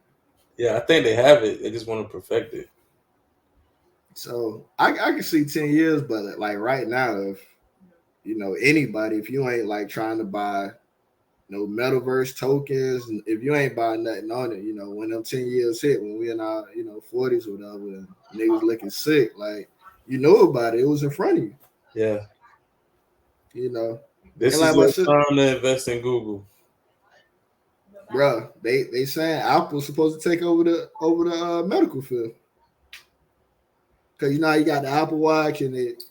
Yeah, I think they have it. They just want to perfect it. So I can see 10 years, but like right now, if anybody, if you ain't like trying to buy no metaverse tokens, and if you ain't buying nothing on it, when them 10 years hit, when we in our 40s or whatever, and niggas looking sick, like you know about it, it was in front of you, Yeah. you know. And This is like my your sister, time to invest in Google. bro, they saying Apple's supposed to take over the medical field because you know you got the Apple Watch and it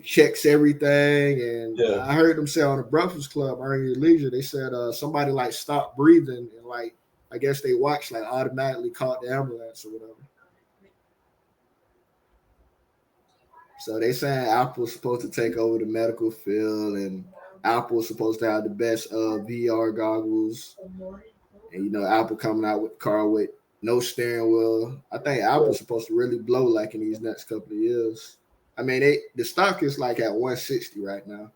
checks everything. And Yeah. I heard them say on the Breakfast Club, Earn Your Leisure, they said somebody like stopped breathing and like I guess they watch like automatically caught the ambulance or whatever. So they saying Apple's supposed to take over the medical field and Apple's supposed to have the best VR goggles. And Apple coming out with the car with no steering wheel. I think Apple's supposed to really blow like in these next couple of years. I mean, the stock is like at 160 right now.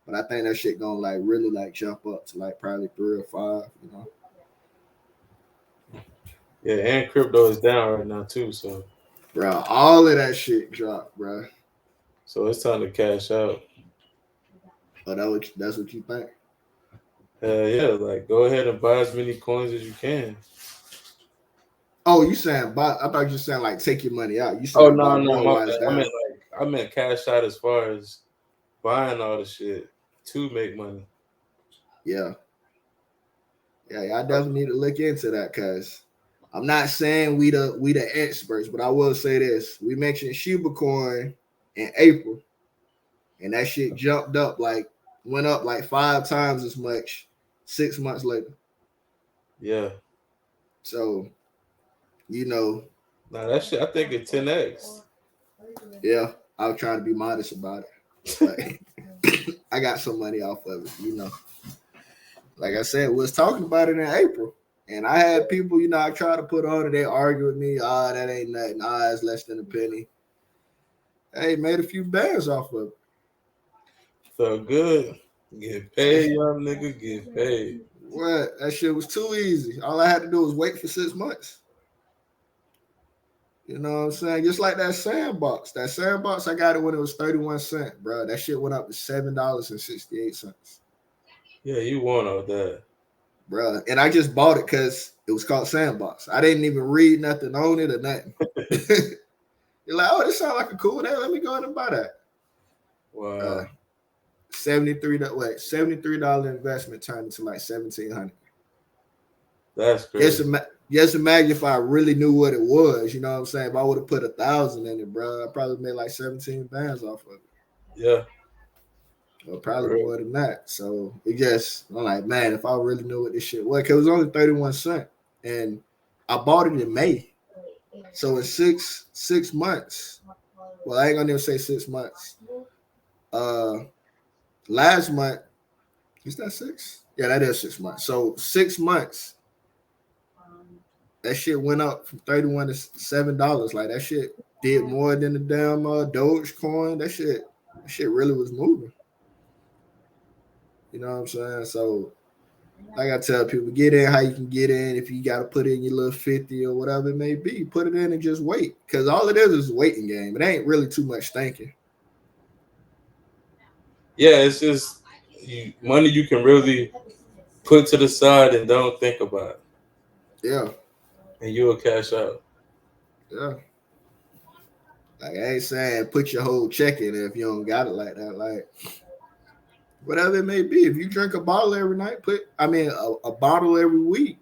But I think that shit gonna like really like jump up to like probably 3 or 5. Yeah, and crypto is down right now too, Bro, all of that shit dropped, bro. so it's time to cash out. But that's what you think? Yeah, like go ahead and buy as many coins as you can. Oh, you saying buy? I thought you saying like take your money out. You Oh saying no, buy no, more my while it's bad. down. I meant cash out as far as buying all the shit to make money. Yeah, yeah. I definitely need to look into that because I'm not saying we the experts, but I will say this: we mentioned Shiba Coin in April, and that shit jumped up like went up like 5 times as much 6 months later. Yeah. So you know, Now that shit, I think it's 10x. yeah, I was trying to be modest about it, but I got some money off of it. Like I said, we was talking about it in April. And I had people, I try to put on it, they argue with me, that ain't nothing, it's less than a penny. Hey, made a few bands off of it. Felt good. Get paid, young nigga. Get paid. What? That shit was too easy. All I had to do was wait for 6 months. You know what I'm saying? Just like that sandbox. That sandbox, I got it when it was 31 cents, bro. That shit went up to $7.68. Yeah, you won all that. Bro. And I just bought it because it was called Sandbox. I didn't even read nothing on it or nothing. You're like, oh, this sounds like a cool day. Let me go ahead and buy that. Wow, 73 wait, $73 investment turned into like 1,700. that's Just crazy. just imagine if I really knew what it was. You know what I'm saying? If I would have put 1,000 in it, bro, I probably made like 17 bands off of it, Yeah, or probably real. more than that. So it just, I'm like, man, if I really knew what this shit was, because it was only 31 cents, and I bought it in May. So in six months, well, I ain't gonna even say 6 months. Uh, last month, is that six? Yeah, that is 6 months. So 6 months, that shit went up from 31 to $7. Like that shit did more than the damn Dogecoin. That shit really was moving. You know what I'm saying? So like I tell people, get in how you can get in. If you gotta put in your little 50 or whatever it may be, put it in and just wait. Cause all it is a waiting game. It ain't really too much thinking. Yeah, it's just money you can really put to the side and don't think about, Yeah, and you'll cash out. yeah. Like I ain't saying put your whole check in if you don't got it like that. Like whatever it may be. If you drink a bottle every night, a bottle every week,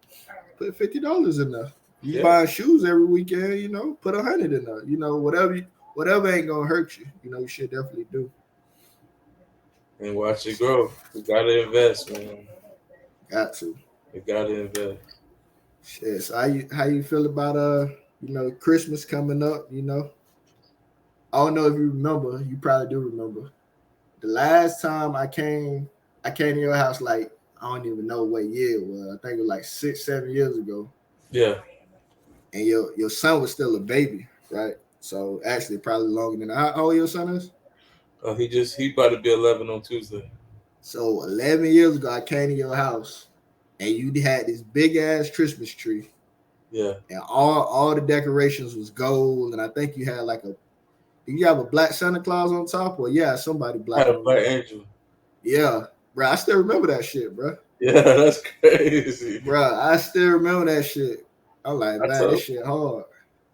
put $50 in there. You Yeah, buy shoes every weekend, put 100 in there. Whatever ain't gonna hurt you. You should definitely do. and watch it grow. You gotta invest, man. Got to. You gotta invest. Shit. So how you feel about Christmas coming up? I don't know if you remember. You probably do remember. The last time I came to your house like I don't even know what year it was. I think it was like 6, 7 years ago. Yeah. And your son was still a baby, right? So actually probably longer than how old your son is. Oh, he about to be 11 on Tuesday. So 11 years ago, I came to your house, and you had this big ass Christmas tree, Yeah. and all the decorations was gold, and I think you had like a. Did you have a black Santa Claus on top, or yeah, somebody I black had a on black there? angel. Yeah, bro, I still remember that shit, bro. Yeah, that's crazy. Bro, I still remember that shit. I'm like, I man, this told shit hard.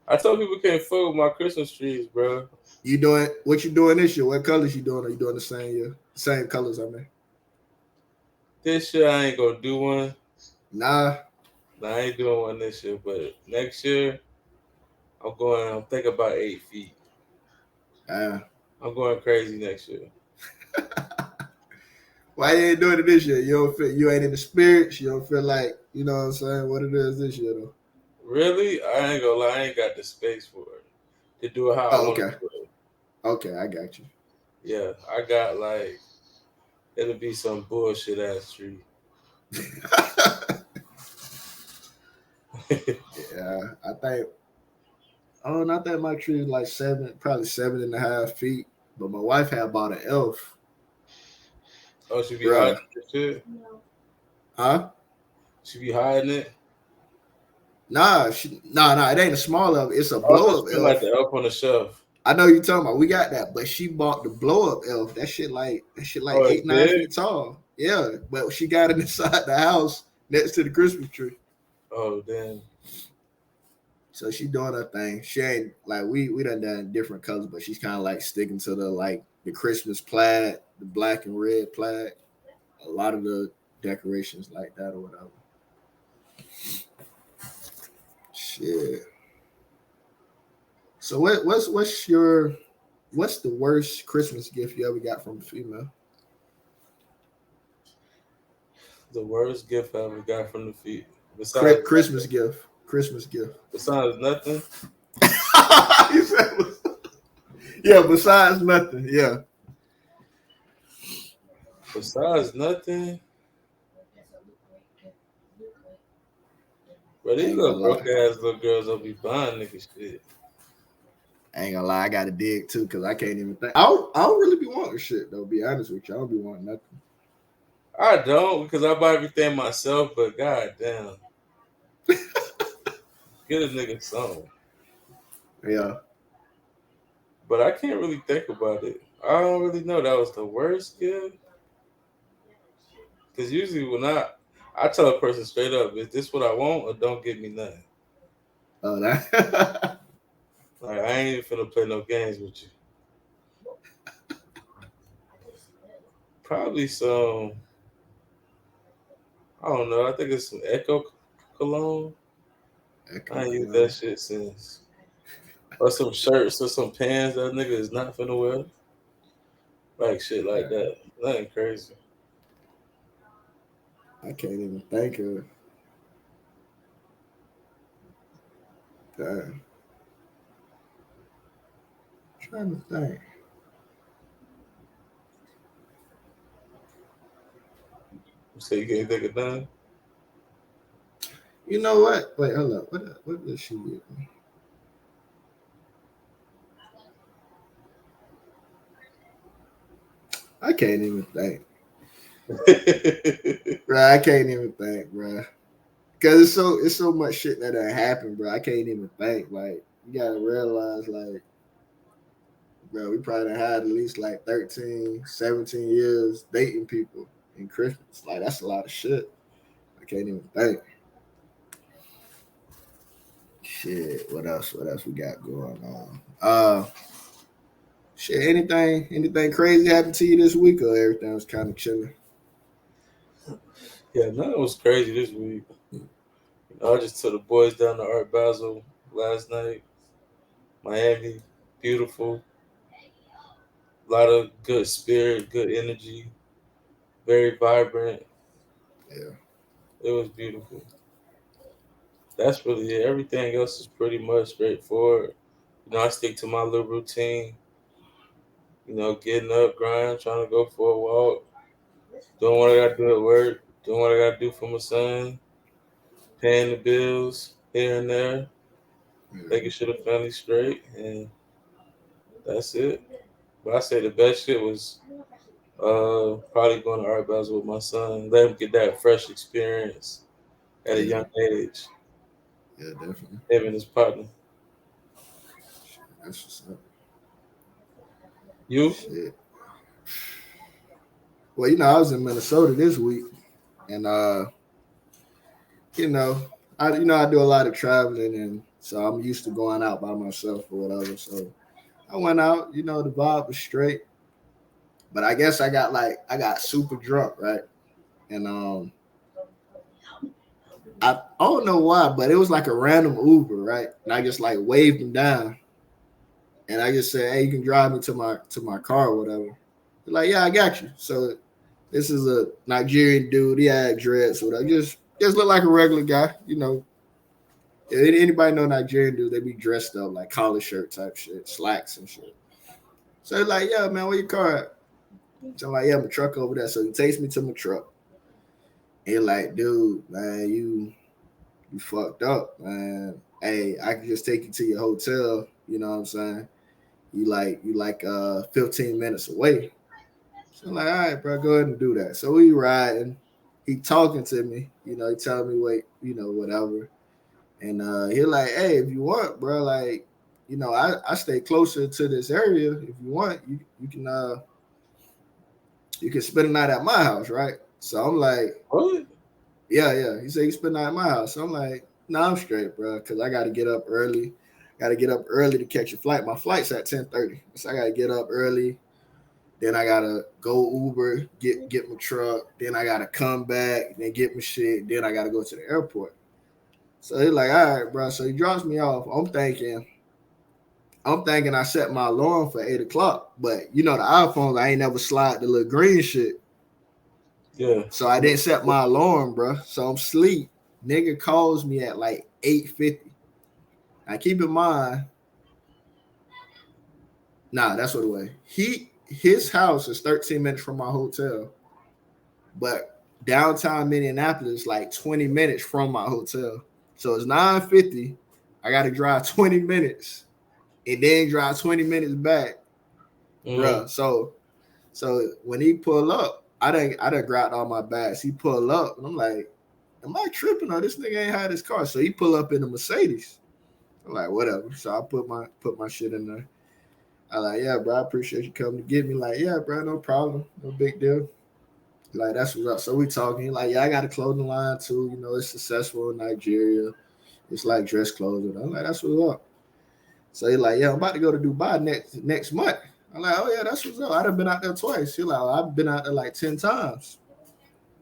I told people can't fuck with my Christmas trees, bro. You doing what you doing this year? What colors you doing? Are you doing the same year? Same colors, I mean. This year I ain't gonna do one. Nah, Nah, I ain't doing one this year, but next year I'm thinking about 8 feet. uh, I'm going crazy next year. why you ain't doing it this year? You don't feel you ain't in the spirits. You don't feel like what I'm saying. What it is this year though? Really? I ain't gonna lie, I ain't got the space for it. To do it how I Oh, wanna okay, do it. okay, I got you. Yeah, I got like it'll be some bullshit ass tree. Yeah, I think my tree is like seven, probably 7.5 feet. But my wife had bought an elf, Oh, she be hiding bruh. the shit. Huh? She be hiding it. Nah. It ain't a small elf. It's a Oh, I blow thought up you meant like elf. the elf on the shelf. I know you talking about. We got that, but she bought the blow up elf. That shit like Oh, it's 8 9 feet big. tall. Yeah, but she got it inside the house next to the Christmas tree. Oh damn. So she doing her thing. She ain't like we done different colors, but she's kind of like sticking to the Christmas plaid, the black and red plaid. A lot of the decorations like that or whatever. Shit. So what's the worst Christmas gift you ever got from a female? The worst gift I ever got from the feet. Besides Christmas gift. Christmas gift. besides nothing. You said yeah. Besides nothing. Yeah. Besides nothing. But I these ain't gonna little broke lie. ass little girls don't be buying nigga shit. I ain't gonna lie. I gotta dig too because I can't even think. I don't really be wanting shit though. Be honest with you, I don't be wanting nothing. I don't because I buy everything myself, but god damn. Get a nigga something. Yeah. But I can't really think about it. I don't really know that was the worst gift. Because usually when I tell a person straight up, is this what I want or don't give me nothing. Oh, that. Like I ain't even finna play no games with you. Probably some I don't know, I think it's some Echo cologne. Echo I ain't used that cologne. shit since. Or some shirts or some pants that nigga is not finna wear. Like shit like Yeah, that. Nothing crazy. I can't even think of that. Trying to think. So you can't think of nothing? You know what? Wait, hold up. What did she get me? I can't even think. Bro, I can't even think, bro. Cause it's so much shit that happened, bro. I can't even think. Like you gotta realize, like, bro, we probably done had at least like 13, 17 years dating people in Christmas. Like that's a lot of shit. I can't even think. Shit, what else? What else we got going on? Shit, anything crazy happened to you this week, or everything was kind of chilling? Yeah, nothing was crazy this week. I just took the boys down to Art Basel last night. Miami, beautiful. A lot of good spirit, good energy, very vibrant. Yeah, It was beautiful. That's really it. Everything else is pretty much straightforward. I stick to my little routine. Getting up, grind, trying to go for a walk, doing what I got to do at work, doing what I got to do for my son, paying the bills here and there, yeah, making sure the family's straight, and that's it. But I say the best shit was probably going to Art Basel with my son. Let him get that fresh experience at a yeah, young age. yeah, definitely. Him and his partner. That's what's up. You? Shit. Well, I was in Minnesota this week, and you know, I do a lot of traveling, and so I'm used to going out by myself or whatever. So I went out. The vibe was straight, but I guess I got super drunk, right? And I don't know why, but it was like a random Uber, right? And I just like waved him down, and I just said, "Hey, you can drive me to my car or whatever." They're like, "Yeah, I got you." So this is a Nigerian dude. He had dreads, so whatever. Just looked like a regular guy. Anybody know Nigerian dude? They be dressed up like collar shirt type shit, slacks and shit. So they're like, "Yeah, man, where your car at?" So I'm like, "Yeah, my truck over there." So he takes me to my truck. And he like, "Dude, man, you fucked up, man. Hey, I can just take you to your hotel. You know what I'm saying? You like 15 minutes away." So I'm like, all right, bro, go ahead and do that. So we riding. He talking to me, he telling me wait, whatever. And he like, hey, if you want, bro, like, I stay closer to this area. If you want, you can spend the night at my house, right? So I'm like, What? yeah, yeah. He said you spend the night at my house. So I'm like, no, I'm straight, bro, because I got to get up early. Got to get up early to catch a flight. My flight's at 10:30, so I got to get up early. Then I gotta go Uber, get my truck. Then I gotta come back, then get my shit. Then I gotta go to the airport. So he's like, all right, bro. So he drops me off. I'm thinking I set my alarm for 8 o'clock, but the iPhones, I ain't never slide the little green shit. Yeah. So I didn't set my alarm, bro. So I'm sleep. Nigga calls me at like 8:50. Now keep in mind, nah, that's what it was. His house is 13 minutes from my hotel, but downtown Minneapolis like 20 minutes from my hotel. So it's 9:50. I got to drive 20 minutes and then drive 20 minutes back, Mm-hmm. bruh. So when he pull up, I done grabbed all my bags. He pull up and I'm like, am I tripping or this nigga ain't had his car? So he pull up in the Mercedes. I'm like, whatever. So I put my shit in there. I like, yeah, bro, I appreciate you coming to get me. Like, yeah, bro, no problem. No big deal. Like, that's what's up. So we talking. Like, yeah, I got a clothing line too. It's successful in Nigeria. It's like dress clothes. I'm like, that's what's up. So he like, yeah, I'm about to go to Dubai next month. I'm like, oh yeah, that's what's up. I done been out there twice. He like, I've been out there like 10 times.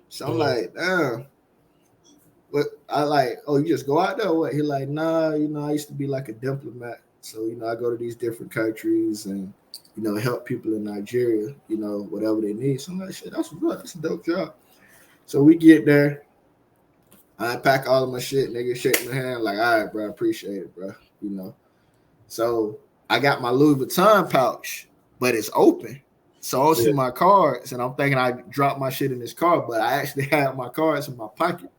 So I'm Mm-hmm. like, damn. But I like, oh, you just go out there? What? He like, nah, I used to be like a diplomat. So, I go to these different countries and, help people in Nigeria, whatever they need. So I'm like, shit, that's what's up. That's a dope job. So we get there. I unpack all of my shit, nigga, shake my hand, like, all right, bro, I appreciate it, bro. You know. So I got my Louis Vuitton pouch, but it's open. So I don't see Yeah. my cards, and I'm thinking I dropped my shit in this car, but I actually had my cards in my pocket.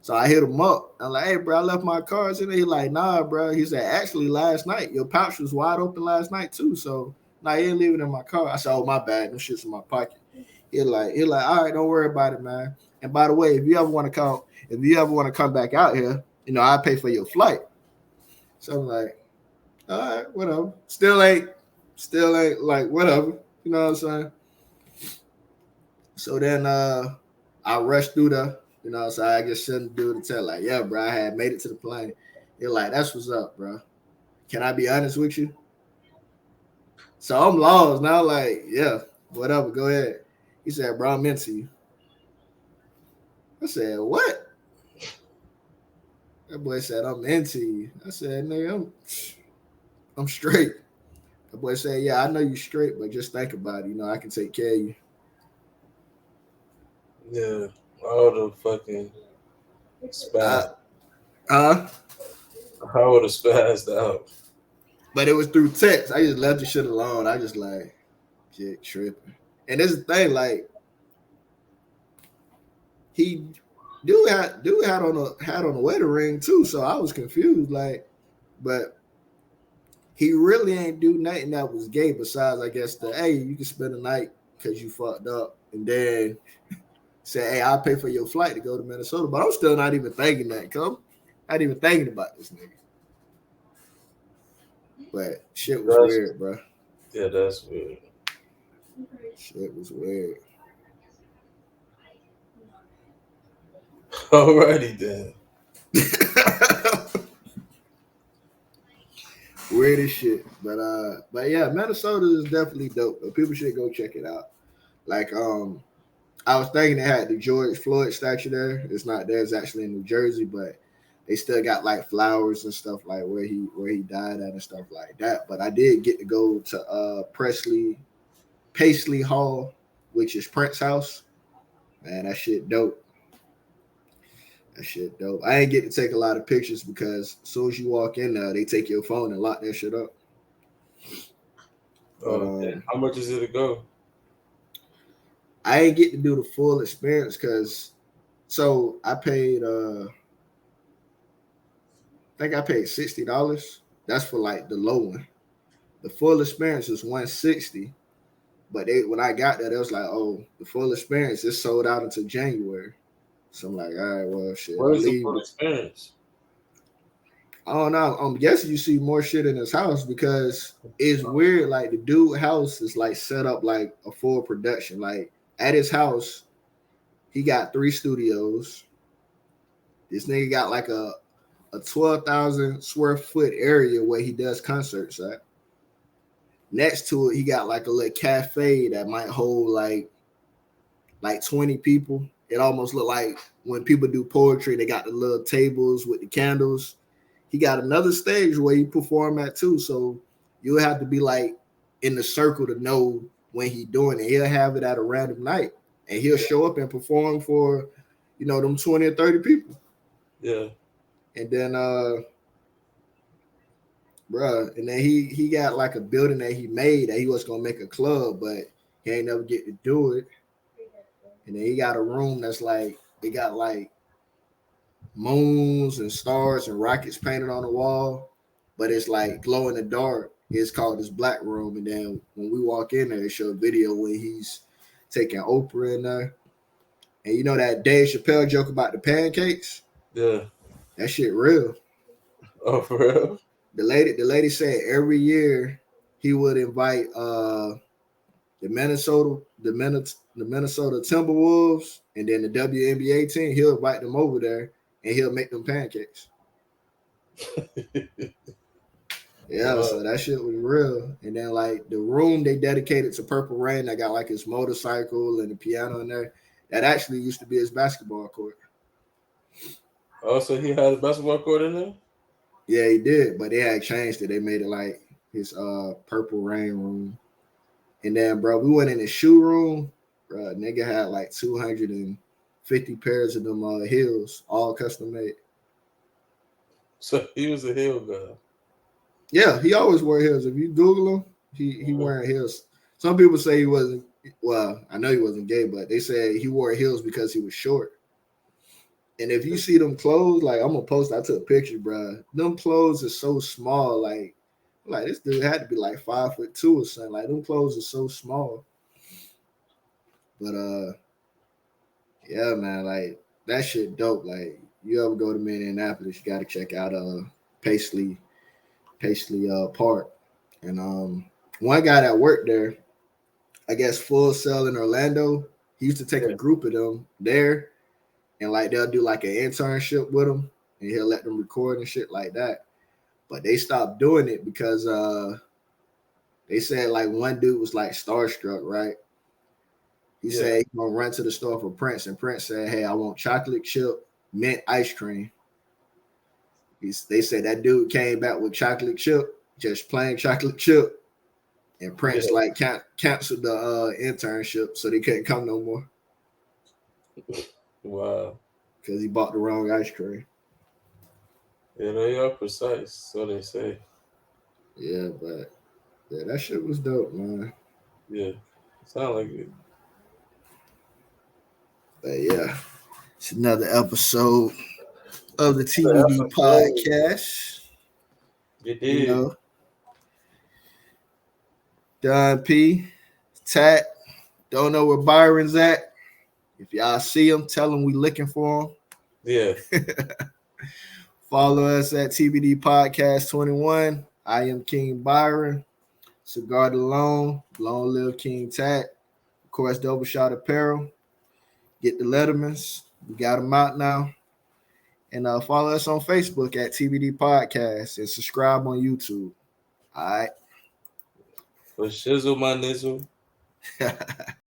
So I hit him up. I'm like, hey, bro, I left my cards in there. He like, nah, bro. He said, actually, last night, your pouch was wide open last night, too. So, nah, you didn't leave it in my car. I said, oh, my bad. Them shit's in my pocket. He like, all right, don't worry about it, man. And by the way, if you ever want to come back out here, I pay for your flight. So I'm like, all right, whatever. Still ain't like whatever. You know what I'm saying? So then I rushed through so I just sent the dude to tell like, yeah, bro, I had made it to the plane. You're like, that's what's up, bro. Can I be honest with you? So I'm lost now, like, yeah, whatever, go ahead. He said, bro, I'm into you. I said, what? That boy said, I'm into you. I said, nigga, I'm straight. The boy said, yeah, I know you straight, but just think about it. I can take care of you. Yeah. I would have fucking Uh, spazzed. huh? I would have spazzed out. But it was through text. I just left the shit alone. I just like, shit, tripping. And this is the thing, like, he dude had on a wedding ring too, so I was confused. Like, but he really ain't do nothing that was gay besides, I guess, the hey, you can spend the night because you fucked up, and then say, hey, I'll pay for your flight to go to Minnesota. But I'm still not even thinking that. Come, not even thinking about this nigga. But shit was That's weird, bro. yeah, that's weird. Shit was weird. Alrighty then. Weird as shit. But yeah, Minnesota is definitely dope. People should go check it out. Like I was thinking they had the George Floyd statue there. It's not there. It's actually in New Jersey, but they still got like flowers and stuff like where he died at and stuff like that. But I did get to go to Presley Paisley Hall, which is Prince House. Man, that shit dope. That shit dope. I ain't get to take a lot of pictures because as soon as you walk in there, they take your phone and lock that shit up. But How much is it to go? I ain't get to do the full experience because so I paid $60. That's for like the low one. The full experience is 160, But when I got there, they was like, "Oh, the full experience is sold out until January." So I'm like, "All right, well, shit, I'm Where's the leaving." full experience? I don't know. I'm guessing you see more shit in his house because it's weird. Like the dude house is like set up like a full production. Like at his house, he got 3 studios. This nigga got like a 12,000 square foot area where he does concerts at. Next to it, he got like a little cafe that might hold like 20 people. It almost look like when people do poetry, they got the little tables with the candles. He got another stage where he perform at too. So you'll have to be like in the circle to know when he doing it. He'll have it at a random night and he'll show up and perform for, them 20 or 30 people. Yeah. And then and then he got like a building that he made that he was gonna make a club, but he ain't never get to do it. And then he got a room that's like they got like moons and stars and rockets painted on the wall, but it's like glow in the dark. It's called his black room. And then when we walk in there, it show a video where he's taking Oprah in there. And you know that Dave Chappelle joke about the pancakes? Yeah. That shit real. Oh, for real? The lady said every year he would invite the Minnesota Timberwolves and then the WNBA team. He'll invite them over there and he'll make them pancakes. Yeah, Wow. so that shit was real. And then like the room they dedicated to Purple Rain, that got like his motorcycle and the piano in there. That actually used to be his basketball court. Oh, so he had a basketball court in there? Yeah, he did, but they had changed it. They made it like his Purple Rain room. And then, bro, we went in the shoe room. Bro, nigga had like 250 pairs of them heels, all custom made. So he was a hill guy. Yeah, he always wore heels. If you Google him, he wearing heels. Some people say he wasn't. Well, I know he wasn't gay, but they say he wore heels because he was short. And if you see them clothes, like I'm gonna post, I took a picture, bro. Them clothes are so small, like this dude had to be like 5'2" or something. Like them clothes are so small. But yeah, man, like that shit dope. Like you ever go to Minneapolis, you gotta check out Paisley Park. And one guy that worked there, I guess Full Sail in Orlando, he used to take a Yeah. group of them there and like they'll do like an internship with them and he'll let them record and shit like that. But they stopped doing it because they said like one dude was like starstruck, right? He Yeah. said he gonna run to the store for Prince, and Prince said, "Hey, I want chocolate chip mint ice cream." They said that dude came back with chocolate chip, just plain chocolate chip, and Prince Yeah. like canceled the internship, so they couldn't come no more Wow. because he bought the wrong ice cream. Yeah, they are precise, so they say. Yeah, but yeah, that shit was dope, man. Yeah. Sound like it. But yeah, it's another episode of the The TBD episode. podcast. You You did. know, Don P, Tat, don't know where Byron's at. If y'all see him, tell him we looking for Yeah. him. Follow us at TBD Podcast 21. I am King Byron. Cigar Alone, Long Live King Tat. Of course, Double Shot Apparel. Get the Lettermans. We got them out now. And follow us on Facebook at TBD Podcast and subscribe on YouTube. All For shizzle, my nizzle. right.